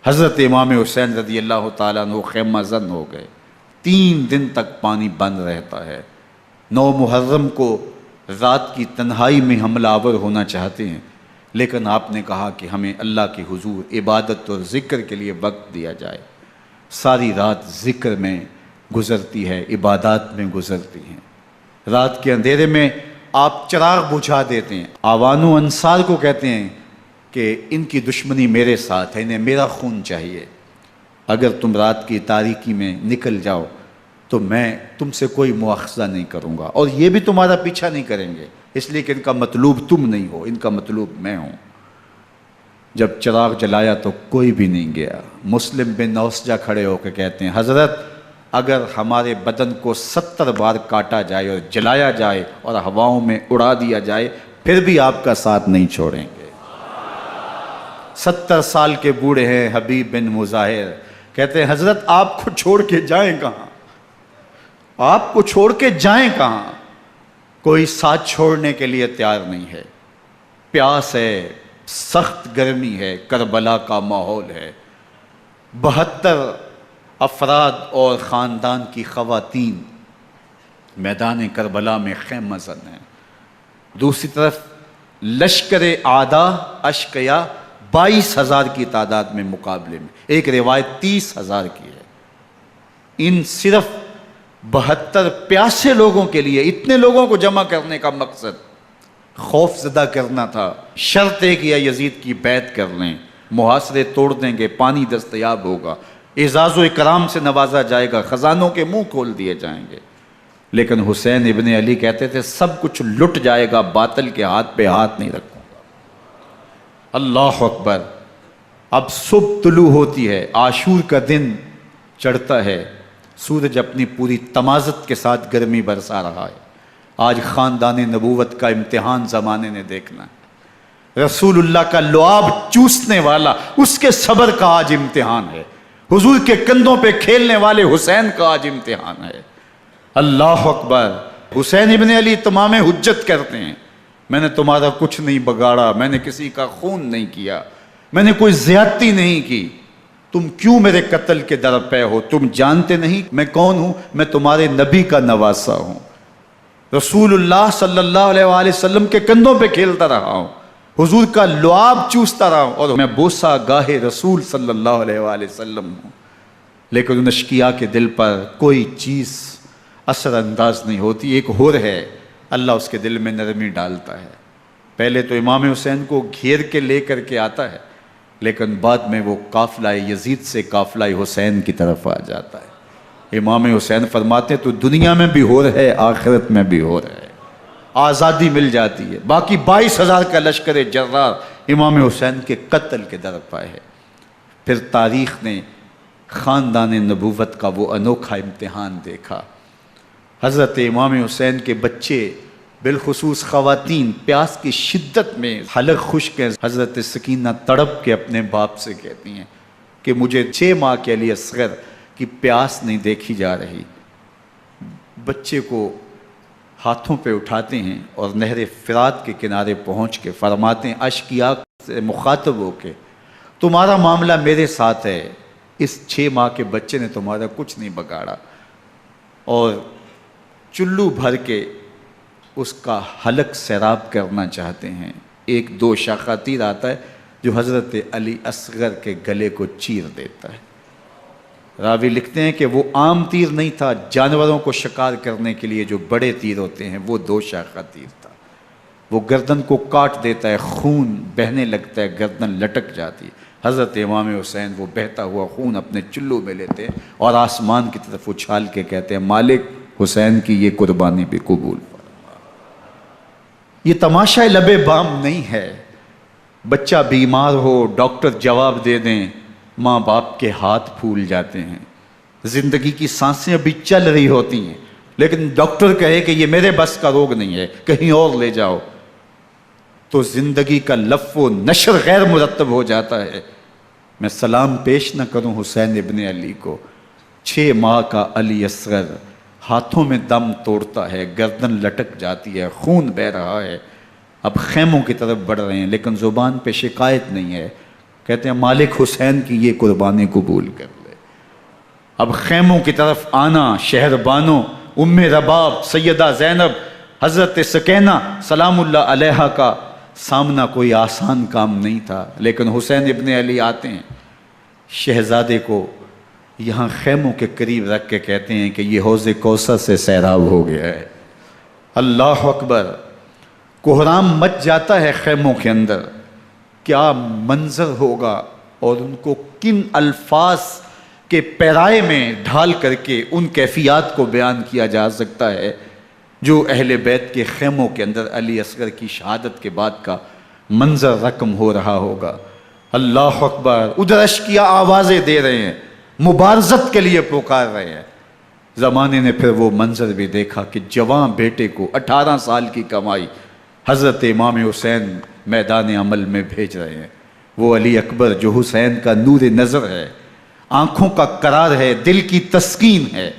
حضرت امام حسین رضی اللہ تعالیٰ عنہ خیمہ زن ہو گئے۔ 3 دن تک پانی بند رہتا ہے، 9 محرم کو رات کی تنہائی میں حملہ آور ہونا چاہتے ہیں، لیکن آپ نے کہا کہ ہمیں اللہ کے حضور عبادت اور ذکر کے لیے وقت دیا جائے۔ ساری رات ذکر میں گزرتی ہے، عبادات میں گزرتی ہیں۔ رات کے اندھیرے میں آپ چراغ بجھا دیتے ہیں۔ آوان و انصار کو کہتے ہیں کہ ان کی دشمنی میرے ساتھ ہے، انہیں میرا خون چاہیے، اگر تم رات کی تاریکی میں نکل جاؤ تو میں تم سے کوئی مواخذہ نہیں کروں گا، اور یہ بھی تمہارا پیچھا نہیں کریں گے، اس لیے کہ ان کا مطلوب تم نہیں ہو، ان کا مطلوب میں ہوں۔ جب چراغ جلایا تو کوئی بھی نہیں گیا۔ مسلم بن اوسجہ کھڑے ہو کے کہتے ہیں حضرت اگر ہمارے بدن کو 70 بار کاٹا جائے اور جلایا جائے اور ہواؤں میں اڑا دیا جائے پھر بھی آپ کا ساتھ نہیں چھوڑیں گے۔ 70 سال کے بوڑھے ہیں حبیب بن مظاہر، کہتے ہیں حضرت آپ کو چھوڑ کے جائیں کہاں، آپ کو چھوڑ کے جائیں کہاں؟ کوئی ساتھ چھوڑنے کے لیے تیار نہیں ہے۔ پیاس ہے، سخت گرمی ہے، کربلا کا ماحول ہے، 72 افراد اور خاندان کی خواتین میدان کربلا میں خیمہ زن ہیں۔ دوسری طرف لشکر اعداء اشقیا 22,000 کی تعداد میں مقابلے میں، ایک روایت 30,000 کی ہے۔ ان صرف 72 پیاسے لوگوں کے لیے اتنے لوگوں کو جمع کرنے کا مقصد خوف زدہ کرنا تھا۔ شرط ہے کہ یزید کی بیعت کر لیں، محاصرے توڑ دیں گے، پانی دستیاب ہوگا، اعزاز و اکرام سے نوازا جائے گا، خزانوں کے منہ کھول دیے جائیں گے۔ لیکن حسین ابن علی کہتے تھے سب کچھ لٹ جائے گا، باطل کے ہاتھ پہ ہاتھ نہیں رکھوں گا۔ اللہ اکبر۔ اب صبح طلوع ہوتی ہے، عاشور کا دن چڑھتا ہے، سورج اپنی پوری تمازت کے ساتھ گرمی برسا رہا ہے۔ آج خاندان نبوت کا امتحان زمانے نے دیکھنا ہے۔ رسول اللہ کا لعاب چوسنے والا اس کے صبر کا آج امتحان ہے۔ حضور کے کندھوں پہ کھیلنے والے حسین کا آج امتحان ہے۔ اللہ اکبر۔ حسین ابن علی تمام حجت کرتے ہیں میں نے تمہارا کچھ نہیں بگاڑا، میں نے کسی کا خون نہیں کیا، میں نے کوئی زیادتی نہیں کی، تم کیوں میرے قتل کے در پہ ہو؟ تم جانتے نہیں میں کون ہوں؟ میں تمہارے نبی کا نواسا ہوں، رسول اللہ صلی اللہ علیہ وآلہ وسلم کے کندھوں پہ کھیلتا رہا ہوں، حضور کا لعاب چوستا رہا ہوں، اور میں بوسہ گاہ رسول صلی اللہ علیہ وآلہ وسلم ہوں۔ لیکن ان اشقیاء کے دل پر کوئی چیز اثر انداز نہیں ہوتی۔ ایک ہور ہے، اللہ اس کے دل میں نرمی ڈالتا ہے۔ پہلے تو امام حسین کو گھیر کے لے کر کے آتا ہے، لیکن بعد میں وہ قافلہ یزید سے قافلہ حسین کی طرف آ جاتا ہے۔ امام حسین فرماتے ہیں تو دنیا میں بھی ہور ہے، آخرت میں بھی ہور ہے، آزادی مل جاتی ہے۔ باقی 22,000 کا لشکر جرار امام حسین کے قتل کے در پہ ہے۔ پھر تاریخ نے خاندان نبوت کا وہ انوکھا امتحان دیکھا۔ حضرت امام حسین کے بچے بالخصوص خواتین پیاس کی شدت میں حلق خشک ہیں۔ حضرت سکینہ تڑپ کے اپنے باپ سے کہتی ہیں کہ مجھے 6 ماہ کے علی اصغر کی پیاس نہیں دیکھی جا رہی۔ بچے کو ہاتھوں پہ اٹھاتے ہیں اور نہر فرات کے کنارے پہنچ کے فرماتے ہیں اشقیاء سے مخاطب ہو کے تمہارا معاملہ میرے ساتھ ہے، اس 6 ماہ کے بچے نے تمہارا کچھ نہیں بگاڑا، اور چلو بھر کے اس کا حلق سیراب کرنا چاہتے ہیں۔ ایک 2 شاخہ تیر آتا ہے جو حضرت علی اصغر کے گلے کو چیر دیتا ہے۔ راوی لکھتے ہیں کہ وہ عام تیر نہیں تھا، جانوروں کو شکار کرنے کے لیے جو بڑے تیر ہوتے ہیں وہ 2 شاخہ تیر تھا۔ وہ گردن کو کاٹ دیتا ہے، خون بہنے لگتا ہے، گردن لٹک جاتی ہے۔ حضرت امام حسین وہ بہتا ہوا خون اپنے چلو میں لیتے ہیں اور آسمان کی طرف اچھال کے کہتے ہیں مالک حسین کی یہ قربانی بھی قبول فرما۔ یہ تماشا لب بام نہیں ہے۔ بچہ بیمار ہو، ڈاکٹر جواب دے دیں، ماں باپ کے ہاتھ پھول جاتے ہیں۔ زندگی کی سانسیں ابھی چل رہی ہوتی ہیں، لیکن ڈاکٹر کہے کہ یہ میرے بس کا روگ نہیں ہے، کہیں اور لے جاؤ، تو زندگی کا لف و نشر غیر مرتب ہو جاتا ہے۔ میں سلام پیش نہ کروں حسین ابن علی کو، 6 ماہ کا علی اصغر ہاتھوں میں دم توڑتا ہے، گردن لٹک جاتی ہے، خون بہہ رہا ہے۔ اب خیموں کی طرف بڑھ رہے ہیں لیکن زبان پہ شکایت نہیں ہے، کہتے ہیں مالک حسین کی یہ قربانی قبول کر لے۔ اب خیموں کی طرف آنا، شہر بانوں ام رباب سیدہ زینب حضرت سکینہ سلام اللہ علیہا کا سامنا کوئی آسان کام نہیں تھا، لیکن حسین ابن علی آتے ہیں، شہزادے کو یہاں خیموں کے قریب رکھ کے کہتے ہیں کہ یہ حوض کوثر سے سیراب ہو گیا ہے۔ اللہ اکبر، کوہرام مچ جاتا ہے خیموں کے اندر، کیا منظر ہوگا اور ان کو کن الفاظ کے پیرائے میں ڈھال کر کے ان کیفیات کو بیان کیا جا سکتا ہے جو اہل بیت کے خیموں کے اندر علی اصغر کی شہادت کے بعد کا منظر رقم ہو رہا ہوگا۔ اللہ اکبر، ادھر اشکیا آوازیں دے رہے ہیں، مبارزت کے لیے پکار رہے ہیں۔ زمانے نے پھر وہ منظر بھی دیکھا کہ جوان بیٹے کو 18 سال کی کمائی حضرت امام حسین میدان عمل میں بھیج رہے ہیں۔ وہ علی اکبر جو حسین کا نور نظر ہے، آنکھوں کا قرار ہے، دل کی تسکین ہے۔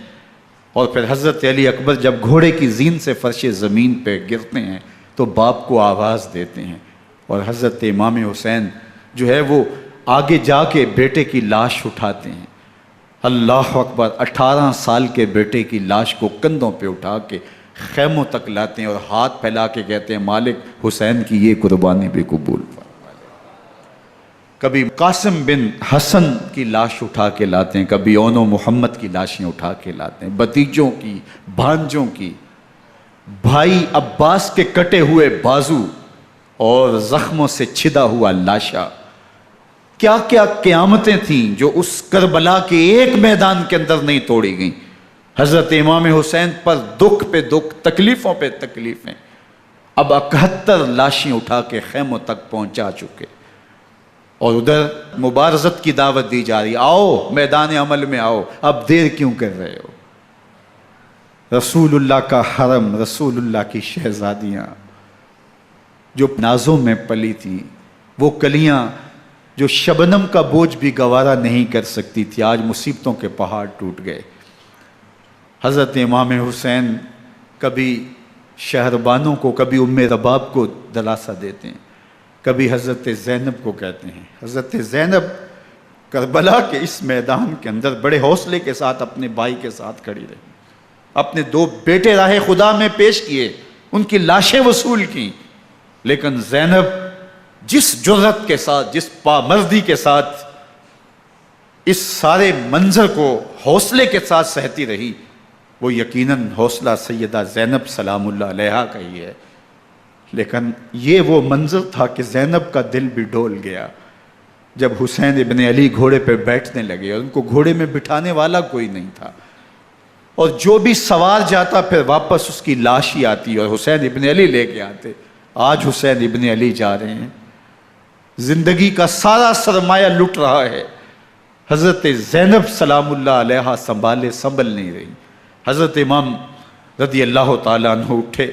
اور پھر حضرت علی اکبر جب گھوڑے کی زین سے فرش زمین پہ گرتے ہیں تو باپ کو آواز دیتے ہیں، اور حضرت امام حسین جو ہے وہ آگے جا کے بیٹے کی لاش اٹھاتے ہیں۔ اللہ اکبر، 18 سال کے بیٹے کی لاش کو کندھوں پہ اٹھا کے خیموں تک لاتے ہیں اور ہاتھ پھیلا کے کہتے ہیں مالک حسین کی یہ قربانی بھی قبول فرما۔ کبھی قاسم بن حسن کی لاش اٹھا کے لاتے ہیں، کبھی اون و محمد کی لاشیں اٹھا کے لاتے ہیں، بھتیجوں کی، بھانجوں کی، بھائی عباس کے کٹے ہوئے بازو اور زخموں سے چھدا ہوا لاشا۔ کیا کیا قیامتیں تھیں جو اس کربلا کے ایک میدان کے اندر نہیں توڑی گئیں۔ حضرت امام حسین پر دکھ پہ دکھ، تکلیفوں پہ تکلیفیں۔ اب 71 لاشیں اٹھا کے خیموں تک پہنچا چکے، اور ادھر مبارزت کی دعوت دی جا رہی، آؤ میدان عمل میں آؤ، اب دیر کیوں کر رہے ہو۔ رسول اللہ کا حرم، رسول اللہ کی شہزادیاں جو نازوں میں پلی تھیں، وہ کلیاں جو شبنم کا بوجھ بھی گوارا نہیں کر سکتی تھی، آج مصیبتوں کے پہاڑ ٹوٹ گئے۔ حضرت امام حسین کبھی شہربانوں کو، کبھی ام رباب کو دلاسا دیتے ہیں، کبھی حضرت زینب کو کہتے ہیں۔ حضرت زینب کربلا کے اس میدان کے اندر بڑے حوصلے کے ساتھ اپنے بھائی کے ساتھ کھڑی رہی، اپنے 2 بیٹے راہ خدا میں پیش کیے، ان کی لاشیں وصول کی، لیکن زینب جس جرأت کے ساتھ، جس پامردی کے ساتھ اس سارے منظر کو حوصلے کے ساتھ سہتی رہی، وہ یقیناً حوصلہ سیدہ زینب سلام اللہ علیہا کا ہی ہے۔ لیکن یہ وہ منظر تھا کہ زینب کا دل بھی ڈول گیا جب حسین ابن علی گھوڑے پہ بیٹھنے لگے اور ان کو گھوڑے میں بٹھانے والا کوئی نہیں تھا، اور جو بھی سوار جاتا پھر واپس اس کی لاش ہی آتی اور حسین ابن علی لے کے آتے۔ آج حسین ابن علی جا رہے ہیں، زندگی کا سارا سرمایہ لٹ رہا ہے، حضرت زینب سلام اللہ علیہا سنبھل نہیں رہی۔ حضرت امام رضی اللہ تعالیٰ عنہ اٹھے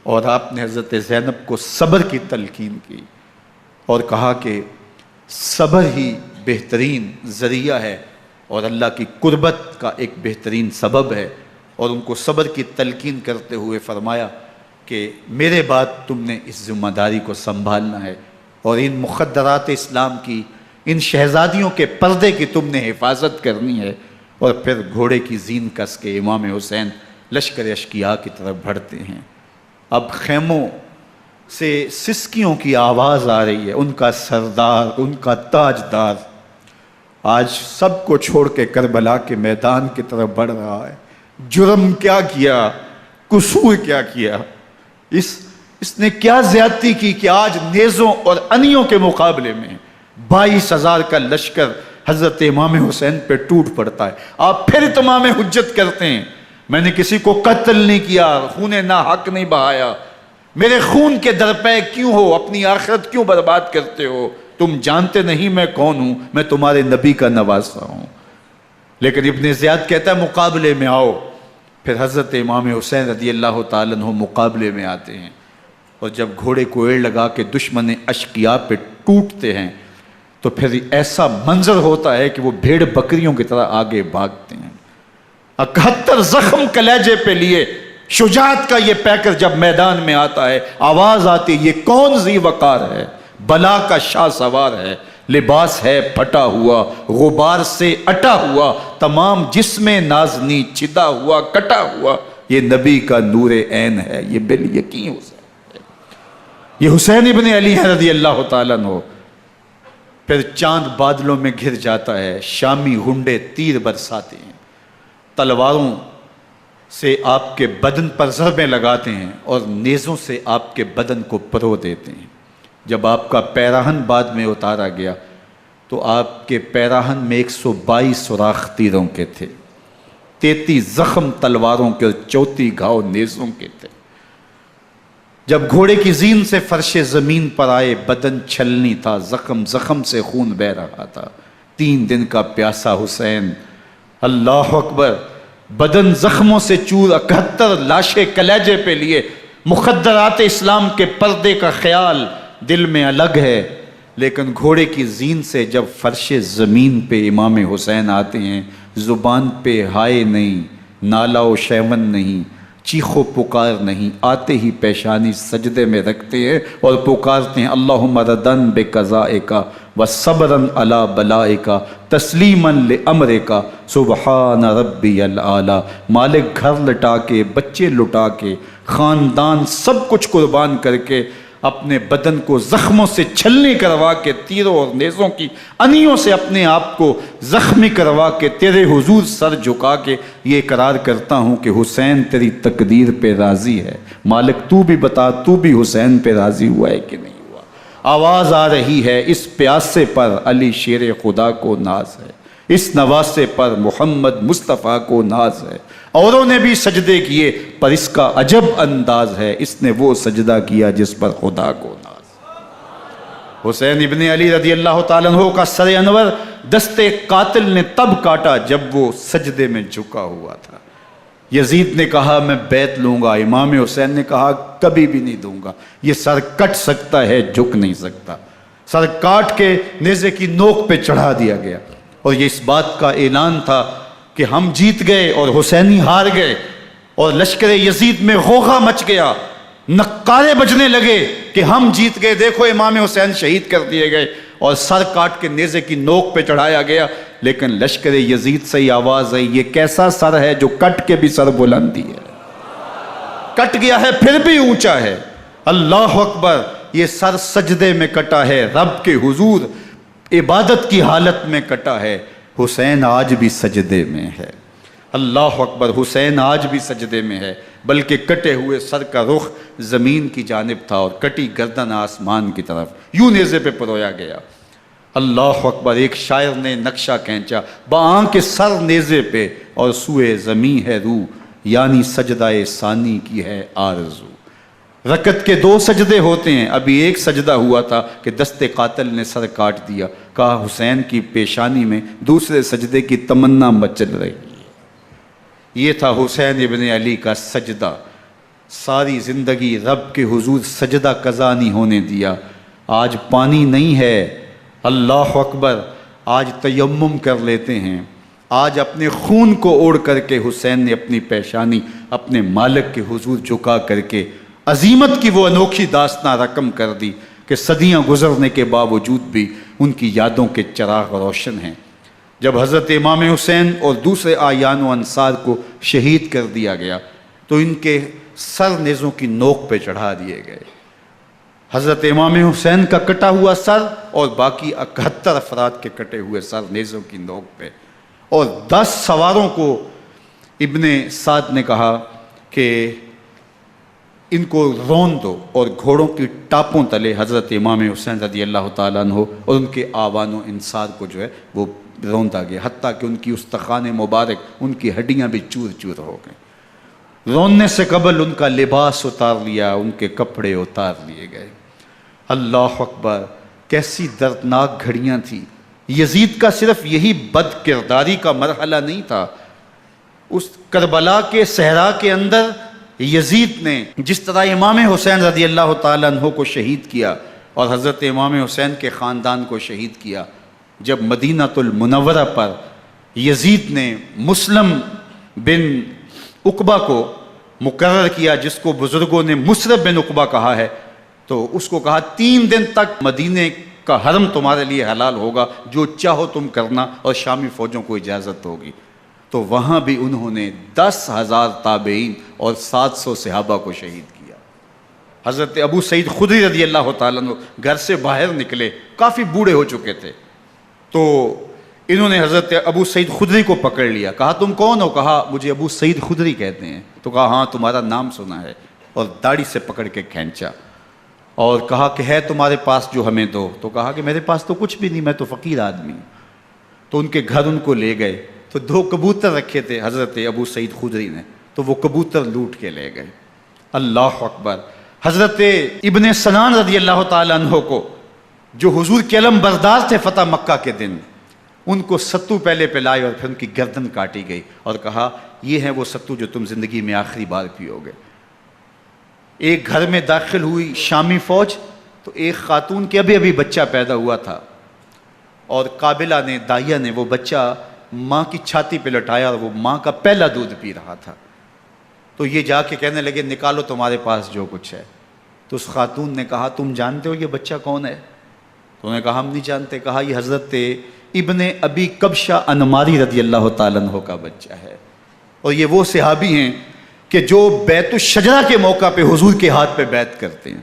اور آپ نے حضرت زینب کو صبر کی تلقین کی اور کہا کہ صبر ہی بہترین ذریعہ ہے اور اللہ کی قربت کا ایک بہترین سبب ہے، اور ان کو صبر کی تلقین کرتے ہوئے فرمایا کہ میرے بعد تم نے اس ذمہ داری کو سنبھالنا ہے اور ان مخدرات اسلام کی، ان شہزادیوں کے پردے کی تم نے حفاظت کرنی ہے۔ اور پھر گھوڑے کی زین کس کے امام حسین لشکر اشکیا کی طرف بڑھتے ہیں۔ اب خیموں سے سسکیوں کی آواز آ رہی ہے، ان کا سردار، ان کا تاجدار آج سب کو چھوڑ کے کربلا کے میدان کی طرف بڑھ رہا ہے۔ جرم کیا کیا، قصور کیا کیا، اس نے کیا زیادتی کی کہ آج نیزوں اور انیوں کے مقابلے میں 22,000 کا لشکر حضرت امام حسین پہ ٹوٹ پڑتا ہے۔ آپ پھر اتمام حجت کرتے ہیں، میں نے کسی کو قتل نہیں کیا، خون ناحق نہیں بہایا، میرے خون کے درپے کیوں ہو، اپنی آخرت کیوں برباد کرتے ہو، تم جانتے نہیں میں کون ہوں، میں تمہارے نبی کا نواسا ہوں۔ لیکن ابن زیاد کہتا ہے مقابلے میں آؤ۔ پھر حضرت امام حسین رضی اللہ تعالیٰ عنہ مقابلے میں آتے ہیں، اور جب گھوڑے کو ایڑ لگا کے دشمن اشقیاء پہ ٹوٹتے ہیں تو پھر ایسا منظر ہوتا ہے کہ وہ بھیڑ بکریوں کی طرح آگے بھاگتے ہیں۔ 71 زخم کلیجے پہ لیے شجاعت کا یہ پیکر جب میدان میں آتا ہے، آواز آتی ہے یہ کون ذی وقار ہے، بلا کا شاہ سوار ہے، لباس ہے پھٹا ہوا غبار سے اٹا ہوا، تمام جسم نازنی چھدا ہوا کٹا ہوا، یہ نبی کا نور عین ہے، یہ بالیقین حسین ہے، یہ حسین ابن علی ہے رضی اللہ تعالیٰ عنہ۔ پھر چاند بادلوں میں گھر جاتا ہے، شامی غنڈے تیر برساتے ہیں، تلواروں سے آپ کے بدن پر ضربیں لگاتے ہیں اور نیزوں سے آپ کے بدن کو پرو دیتے ہیں۔ جب آپ کا پیراہن بعد میں اتارا گیا تو آپ کے پیراہن میں 122 سوراخ تیروں کے تھے، 33 زخم تلواروں کے اور 34 گھاؤ نیزوں کے تھے۔ جب گھوڑے کی زین سے فرش زمین پر آئے، بدن چھلنی تھا، زخم زخم سے خون بہ رہا تھا، 3 دن کا پیاسا حسین، اللہ اکبر، بدن زخموں سے چور، 71 لاشیں کلیجے پہ لیے، مخدرات اسلام کے پردے کا خیال دل میں الگ ہے، لیکن گھوڑے کی زین سے جب فرش زمین پہ امام حسین آتے ہیں، زبان پہ ہائے نہیں، نالا و شیون نہیں، چیخ و پکار نہیں، آتے ہی پیشانی سجدے میں رکھتے ہیں اور پکارتے ہیں اللہم ردن بقضائک وصبرن علی بلائک تسلیما لامرک سبحان ربی الاعلی۔ مالک گھر لٹا کے، بچے لٹا کے، خاندان سب کچھ قربان کر کے، اپنے بدن کو زخموں سے چھلنی کروا کے، تیروں اور نیزوں کی انیوں سے اپنے آپ کو زخمی کروا کے، تیرے حضور سر جھکا کے یہ اقرار کرتا ہوں کہ حسین تیری تقدیر پہ راضی ہے، مالک تو بھی بتا، تو بھی حسین پہ راضی ہوا ہے کہ نہیں ہوا۔ آواز آ رہی ہے اس پیاسے پر علی شیر خدا کو ناز ہے، اس نواسے پر محمد مصطفیٰ کو ناز ہے، اوروں نے بھی سجدے کیے پر اس کا عجب انداز ہے، اس نے وہ سجدہ کیا جس پر خدا کو ناز۔ حسین ابن علی رضی اللہ تعالیٰ عنہ کا سر انور دستے قاتل نے تب کاٹا جب وہ سجدے میں جھکا ہوا تھا۔ یزید نے کہا میں بیعت لوں گا، امام حسین نے کہا کبھی بھی نہیں دوں گا، یہ سر کٹ سکتا ہے جھک نہیں سکتا۔ سر کاٹ کے نیزے کی نوک پہ چڑھا دیا گیا اور یہ اس بات کا اعلان تھا کہ ہم جیت گئے اور حسینی ہار گئے، اور لشکر یزید میں غوغا مچ گیا، نقارے بجنے لگے کہ ہم جیت گئے، دیکھو امام حسین شہید کر دیے گئے، اور سر کاٹ کے نیزے کی نوک پہ چڑھایا گیا۔ لیکن لشکر یزید سے ہی آواز آئی یہ کیسا سر ہے جو کٹ کے بھی سر بلندی ہے، کٹ گیا ہے پھر بھی اونچا ہے، اللہ اکبر، یہ سر سجدے میں کٹا ہے، رب کے حضور عبادت کی حالت میں کٹا ہے، حسین آج بھی سجدے میں ہے، اللہ اکبر، حسین آج بھی سجدے میں ہے، بلکہ کٹے ہوئے سر کا رخ زمین کی جانب تھا اور کٹی گردن آسمان کی طرف، یوں نیزے پہ پرویا گیا، اللہ اکبر۔ ایک شاعر نے نقشہ کھینچا بآنکھ سر نیزے پہ اور سوئے زمین ہے روح، یعنی سجدہ ثانی کی ہے آرزو۔ رکعت کے 2 سجدے ہوتے ہیں، ابھی ایک سجدہ ہوا تھا کہ دست قاتل نے سر کاٹ دیا، کہا حسین کی پیشانی میں دوسرے سجدے کی تمنا مچل رہی ہے۔ یہ تھا حسین ابن علی کا سجدہ، ساری زندگی رب کے حضور سجدہ قضا نہیں ہونے دیا۔ آج پانی نہیں ہے، اللہ اکبر، آج تیمم کر لیتے ہیں، آج اپنے خون کو اوڑھ کر کے حسین نے اپنی پیشانی اپنے مالک کے حضور جھکا کر کے عظیمت کی وہ انوکھی داستان رقم کر دی کہ صدیاں گزرنے کے باوجود بھی ان کی یادوں کے چراغ روشن ہیں۔ جب حضرت امام حسین اور دوسرے آیان و انصار کو شہید کر دیا گیا تو ان کے سر نیزوں کی نوک پہ چڑھا دیے گئے، حضرت امام حسین کا کٹا ہوا سر اور باقی 71 افراد کے کٹے ہوئے سر نیزوں کی نوک پہ، اور 10 سواروں کو ابن سعد نے کہا کہ ان کو رون دو، اور گھوڑوں کی ٹاپوں تلے حضرت امام حسین رضی اللہ تعالیٰ عنہ اور ان کے آوان و انصار کو جو ہے وہ روندا گیا، حتیٰ کہ ان کی استخوان مبارک، ان کی ہڈیاں بھی چور چور ہو گئیں۔ روننے سے قبل ان کا لباس اتار لیا، ان کے کپڑے اتار لیے گئے، اللہ اکبر، کیسی دردناک گھڑیاں تھیں۔ یزید کا صرف یہی بد کرداری کا مرحلہ نہیں تھا، اس کربلا کے صحرا کے اندر یزید نے جس طرح امام حسین رضی اللہ تعالیٰ عنہ کو شہید کیا اور حضرت امام حسین کے خاندان کو شہید کیا، جب مدینہ المنورہ پر یزید نے مسلم بن عقبہ کو مقرر کیا، جس کو بزرگوں نے مصرب بن عقبہ کہا ہے، تو اس کو کہا 3 دن تک مدینے کا حرم تمہارے لیے حلال ہوگا، جو چاہو تم کرنا، اور شامی فوجوں کو اجازت ہوگی۔ تو وہاں بھی انہوں نے 10,000 تابعین اور 700 صحابہ کو شہید کیا۔ حضرت ابو سعید خدری رضی اللہ تعالیٰ عنہ گھر سے باہر نکلے، کافی بوڑھے ہو چکے تھے، تو انہوں نے حضرت ابو سعید خدری کو پکڑ لیا، کہا تم کون ہو؟ کہا مجھے ابو سعید خدری کہتے ہیں۔ تو کہا ہاں تمہارا نام سنا ہے، اور داڑھی سے پکڑ کے کھینچا اور کہا کہ ہے تمہارے پاس جو ہمیں دو؟ تو کہا کہ میرے پاس تو کچھ بھی نہیں، میں تو فقیر آدمی ہوں۔ تو ان کے گھر ان کو لے گئے، تو 2 کبوتر رکھے تھے حضرت ابو سعید خدری نے، تو وہ کبوتر لوٹ کے لے گئے۔ اللہ اکبر۔ حضرت ابن سنان رضی اللہ تعالیٰ عنہ کو، جو حضور کے علم بردار تھے فتح مکہ کے دن، ان کو ستو پہلے پلائے اور پھر ان کی گردن کاٹی گئی، اور کہا یہ ہے وہ ستو جو تم زندگی میں آخری بار پیو گے۔ ایک گھر میں داخل ہوئی شامی فوج، تو ایک خاتون کے ابھی بچہ پیدا ہوا تھا، اور قابلہ نے، دائیا نے، وہ بچہ ماں کی چھاتی پہ لٹایا، اور وہ ماں کا پہلا دودھ پی رہا تھا۔ تو یہ جا کے کہنے لگے نکالو تمہارے پاس جو کچھ ہے۔ تو اس خاتون نے کہا تم جانتے ہو یہ بچہ کون ہے؟ تو انہوں نے کہا ہم نہیں جانتے۔ کہا یہ حضرت ابن ابی کبشہ انماری رضی اللہ تعالیٰ عنہ کا بچہ ہے، اور یہ وہ صحابی ہیں کہ جو بیت الشجرہ کے موقع پہ حضور کے ہاتھ پہ بیعت کرتے ہیں۔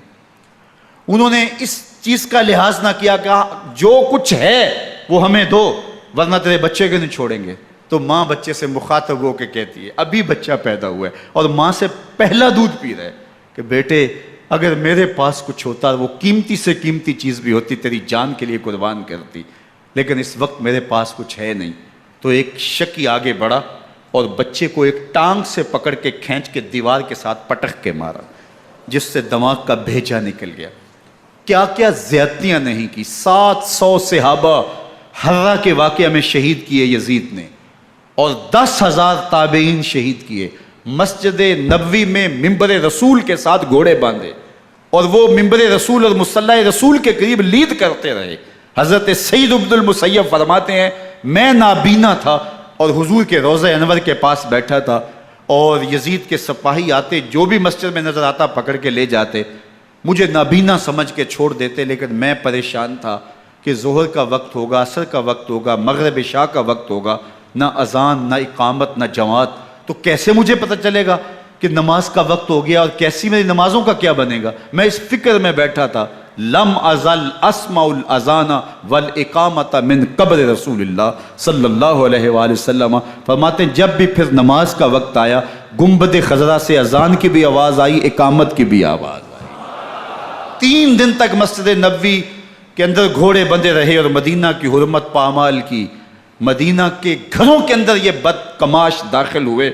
انہوں نے اس چیز کا لحاظ نہ کیا کہ جو کچھ ہے وہ ہمیں دو، ورنہ تیرے بچے کو نہیں چھوڑیں گے۔ تو ماں بچے سے مخاطب ہو کے کہتی ہے، ابھی بچہ پیدا ہوا ہے اور ماں سے پہلا دودھ پی رہا ہے، کہ بیٹے اگر میرے پاس کچھ ہوتا، وہ قیمتی سے قیمتی چیز بھی ہوتی، تیری جان کے لیے قربان کرتی، لیکن اس وقت میرے پاس کچھ ہے نہیں۔ تو ایک شکی آگے بڑھا اور بچے کو ایک ٹانگ سے پکڑ کے کھینچ کے دیوار کے ساتھ پٹک کے مارا، جس سے دماغ کا بھیجا نکل گیا۔ کیا کیا زیادتیاں نہیں کی۔ 700 صحابہ حرہ کے واقعہ میں شہید کیے یزید نے، اور 10,000 تابعین شہید کیے۔ مسجد نبوی میں ممبر رسول کے ساتھ گھوڑے باندھے، اور وہ ممبر رسول اور مصلی رسول کے قریب لید کرتے رہے۔ حضرت سعید عبد المسیب فرماتے ہیں میں نابینا تھا اور حضور کے روضہ انور کے پاس بیٹھا تھا، اور یزید کے سپاہی آتے، جو بھی مسجد میں نظر آتا پکڑ کے لے جاتے، مجھے نابینا سمجھ کے چھوڑ دیتے، لیکن میں پریشان تھا کہ ظہر کا وقت ہوگا، عصر کا وقت ہوگا، مغرب عشاء کا وقت ہوگا، نہ اذان، نہ اقامت، نہ جماعت، تو کیسے مجھے پتہ چلے گا کہ نماز کا وقت ہو گیا، اور کیسی میری نمازوں کا کیا بنے گا؟ میں اس فکر میں بیٹھا تھا۔ لم ازل اسمع الاذان والاقامت من قبر رسول اللہ صلی اللہ علیہ وآلہ وسلم۔ فرماتے ہیں جب بھی پھر نماز کا وقت آیا، گنبد خضرا سے اذان کی بھی آواز آئی، اقامت کی بھی آواز آئی۔ 3 دن تک مسجد نبوی کے اندر گھوڑے بندے رہے، اور مدینہ کی حرمت پامال کی۔ مدینہ کے گھروں کے اندر یہ بدکماش داخل ہوئے،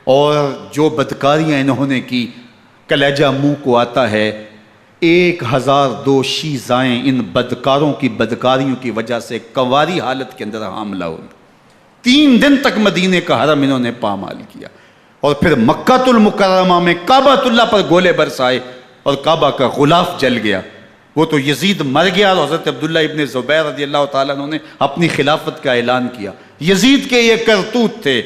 اور جو بدکاریاں انہوں نے کی کلیجہ منہ کو آتا ہے۔ 1002 شیزائیں ان بدکاروں کی بدکاریوں کی وجہ سے کنواری حالت کے اندر حاملہ ہوئی۔ 3 دن تک مدینے کا حرم انہوں نے پامال کیا، اور پھر مکہ المکرمہ میں کعبہ اللہ پر گولے برسائے، اور کعبہ کا غلاف جل گیا۔ وہ تو یزید مر گیا، اور حضرت عبداللہ ابن زبیر رضی اللہ تعالیٰ عنہ نے اپنی خلافت کا اعلان کیا۔ یزید کے یہ کرتوت تھے،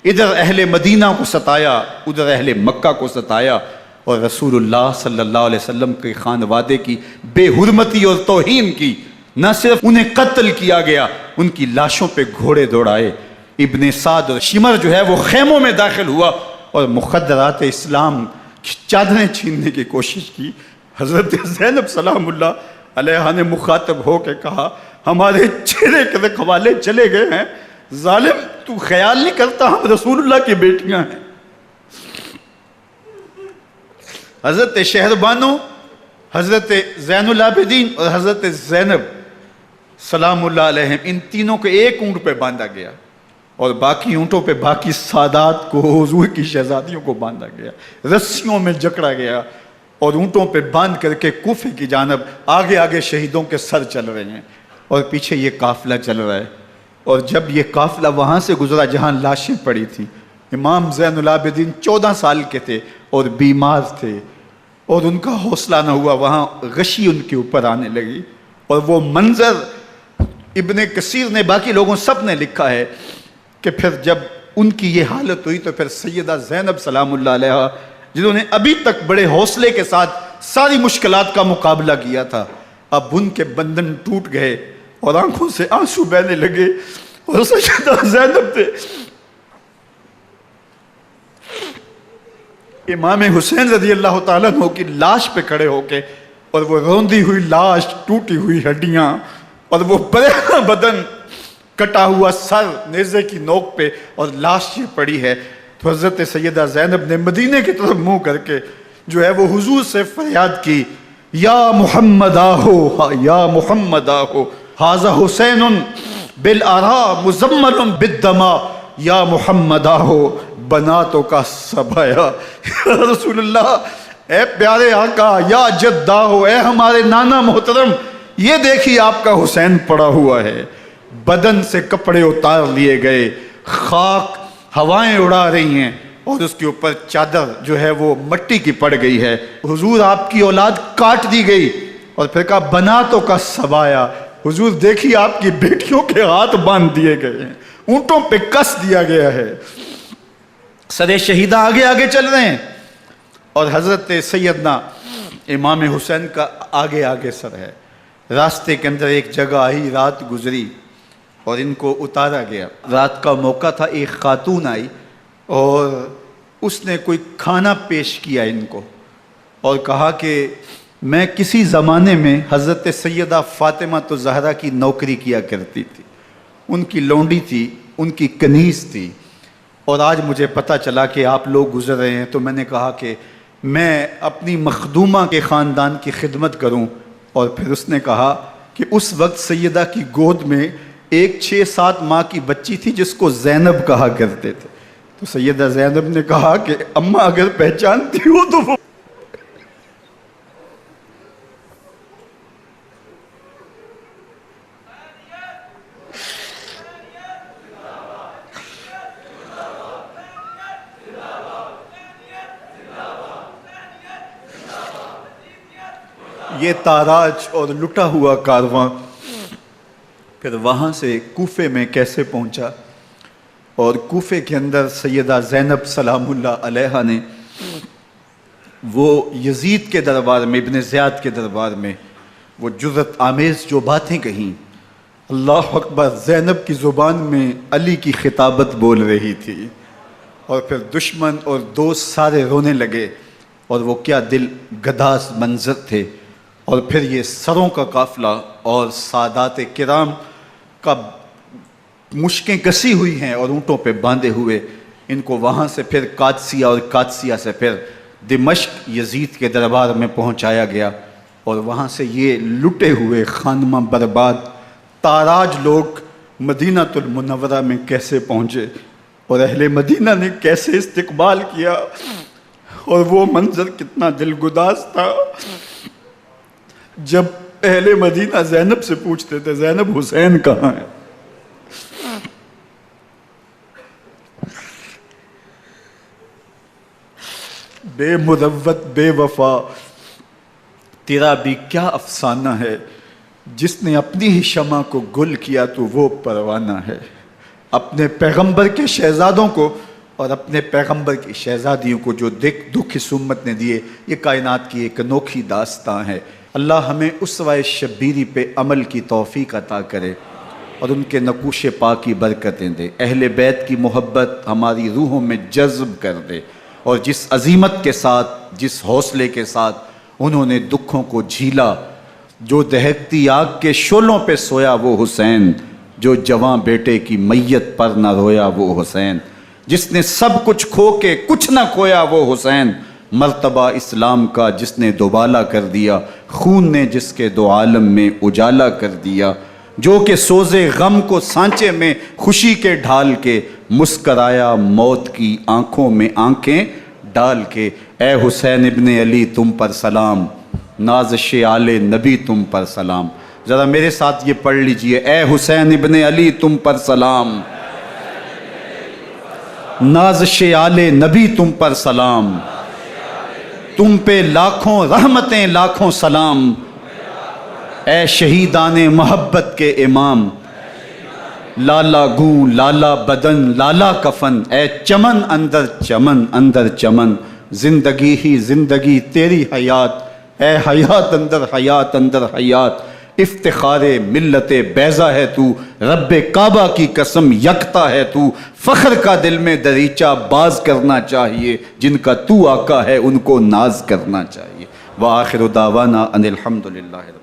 ادھر اہل مدینہ کو ستایا، ادھر اہل مکہ کو ستایا، اور رسول اللہ صلی اللہ علیہ وسلم کے خانوادے کی بے حرمتی اور توہین کی۔ نہ صرف انہیں قتل کیا گیا، ان کی لاشوں پہ گھوڑے دوڑائے۔ ابن سعد اور شمر جو ہے وہ خیموں میں داخل ہوا، اور مخدرات اسلام کی چادریں چھیننے کی کوشش کی۔ حضرت زینب سلام اللہ علیہ نے مخاطب ہو کے کہا ہمارے چہرے کے رکھوالے چلے گئے ہیں، ظالم تو خیال نہیں کرتا ہم رسول اللہ کی بیٹیاں ہیں۔ حضرت شہربانو، حضرت زین العابدین اور حضرت زینب سلام اللہ علیہم، ان تینوں کو ایک اونٹ پہ باندھا گیا، اور باقی اونٹوں پہ باقی سادات کو، حضور کی شہزادیوں کو باندھا گیا، رسیوں میں جکڑا گیا، اور اونٹوں پہ باندھ کر کے کوفے کی جانب آگے آگے شہیدوں کے سر چل رہے ہیں، اور پیچھے یہ قافلہ چل رہا ہے۔ اور جب یہ قافلہ وہاں سے گزرا جہاں لاشیں پڑی تھیں، امام زین العابدین 14 سال کے تھے اور بیمار تھے، اور ان کا حوصلہ نہ ہوا، وہاں غشی ان کے اوپر آنے لگی، اور وہ منظر ابن کثیر نے، باقی لوگوں سب نے لکھا ہے کہ پھر جب ان کی یہ حالت ہوئی تو پھر سیدہ زینب سلام اللہ علیہ، جنہوں نے ابھی تک بڑے حوصلے کے ساتھ ساری مشکلات کا مقابلہ کیا تھا، اب ان کے بندھن ٹوٹ گئے اور آنکھوں سے آنسو بہنے لگے، اور سیدہ زینب تھے امام حسین رضی اللہ تعالیٰ عنہ کی لاش پہ کھڑے ہو کے، اور وہ روندی ہوئی لاش، ٹوٹی ہوئی ہڈیاں، اور وہ برینا بدن، کٹا ہوا سر نیزے کی نوک پہ، اور لاش یہ پڑی ہے. تو حضرت سیدہ زینب نے مدینے کی طرف منہ کر کے جو ہے وہ حضور سے فریاد کی، یا محمد آہو، یا محمد آہو، ھذا حسین بالآراء مزمل بالدماء، یا محمد آہو بناتوں کا سبایا. یا رسول اللہ، اے پیارے آقا، یا جد آہو، اے ہمارے نانا محترم، یہ دیکھیے آپ کا حسین پڑا ہوا ہے. بدن سے کپڑے اتار لیے گئے، خاک ہوائیں اڑا رہی ہیں، اور اس کے اوپر چادر جو ہے وہ مٹی کی پڑ گئی ہے. حضور آپ کی اولاد کاٹ دی گئی، اور پھر کہا بناتوں کا سبایا. حضور دیکھیے آپ کی بیٹیوں کے ہاتھ باندھ دیے گئے ہیں، اونٹوں پہ کس دیا گیا ہے، سر شہیدہ آگے آگے چل رہے ہیں، اور حضرت سیدنا امام حسین کا آگے آگے سر ہے. راستے کے اندر ایک جگہ آئی، رات گزری اور ان کو اتارا گیا. رات کا موقع تھا، ایک خاتون آئی اور اس نے کوئی کھانا پیش کیا ان کو، اور کہا کہ میں کسی زمانے میں حضرت سیدہ فاطمہ تو زہرا کی نوکری کیا کرتی تھی، ان کی لونڈی تھی، ان کی کنیز تھی، اور آج مجھے پتہ چلا کہ آپ لوگ گزر رہے ہیں، تو میں نے کہا کہ میں اپنی مخدومہ کے خاندان کی خدمت کروں. اور پھر اس نے کہا کہ اس وقت سیدہ کی گود میں ایک 6-7 ماہ کی بچی تھی جس کو زینب کہا کرتے تھے. تو سیدہ زینب نے کہا کہ اماں اگر پہچانتی ہو تو وہ یہ تاراج اور لٹا ہوا کارواں پھر وہاں سے کوفے میں کیسے پہنچا، اور کوفے کے اندر سیدہ زینب سلام اللہ علیہا نے وہ یزید کے دربار میں، ابن زیاد کے دربار میں وہ جرأت آمیز جو باتیں کہیں. اللہ اکبر، زینب کی زبان میں علی کی خطابت بول رہی تھی، اور پھر دشمن اور دوست سارے رونے لگے، اور وہ کیا دل گداز منظر تھے. اور پھر یہ سروں کا قافلہ اور سادات کرام کا مشکیں کسی ہوئی ہیں اور اونٹوں پہ باندھے ہوئے، ان کو وہاں سے پھر قادسیہ اور قادسیہ سے پھر دمشق یزید کے دربار میں پہنچایا گیا. اور وہاں سے یہ لٹے ہوئے خانمہ برباد تاراج لوگ مدینہ المنورہ میں کیسے پہنچے، اور اہل مدینہ نے کیسے استقبال کیا، اور وہ منظر کتنا دلگداز تھا جب اہل مدینہ زینب سے پوچھتے تھے زینب حسین کہاں ہے. بے مروت بے وفا تیرا بھی کیا افسانہ ہے، جس نے اپنی ہی شمع کو گل کیا تو وہ پروانہ ہے. اپنے پیغمبر کے شہزادوں کو اور اپنے پیغمبر کی شہزادیوں کو جو دکھ اس امت نے دیے، یہ کائنات کی ایک انوکھی داستان ہے. اللہ ہمیں اسوہ شبیری پہ عمل کی توفیق عطا کرے اور ان کے نقوش پاک کی برکتیں دے. اہل بیت کی محبت ہماری روحوں میں جذب کر دے، اور جس عظیمت کے ساتھ، جس حوصلے کے ساتھ انہوں نے دکھوں کو جھیلا، جو دہکتی آگ کے شعلوں پہ سویا وہ حسین، جو جواں بیٹے کی میت پر نہ رویا وہ حسین، جس نے سب کچھ کھو کے کچھ نہ کھویا وہ حسین، مرتبہ اسلام کا جس نے دوبالا کر دیا، خون نے جس کے دو عالم میں اجالا کر دیا، جو کہ سوزے غم کو سانچے میں خوشی کے ڈھال کے مسکرایا موت کی آنکھوں میں آنکھیں ڈال کے. اے حسین ابن علی تم پر سلام، نازش آل نبی تم پر سلام. ذرا میرے ساتھ یہ پڑھ لیجئے، اے حسین ابن علی تم پر سلام، نازش آل نبی تم پر سلام، تم پہ لاکھوں رحمتیں لاکھوں سلام. اے شہیدان محبت کے امام، لالا گوں لالا بدن لالا کفن، اے چمن اندر چمن اندر چمن، زندگی ہی زندگی تیری حیات اے حیات اندر حیات اندر حیات، افتخار ملت بیضا ہے تو، رب کعبہ کی قسم یکتا ہے تو، فخر کا دل میں دریچہ باز کرنا چاہیے، جن کا تو آقا ہے ان کو ناز کرنا چاہیے۔ وآخر دعوانا ان الحمد للہ۔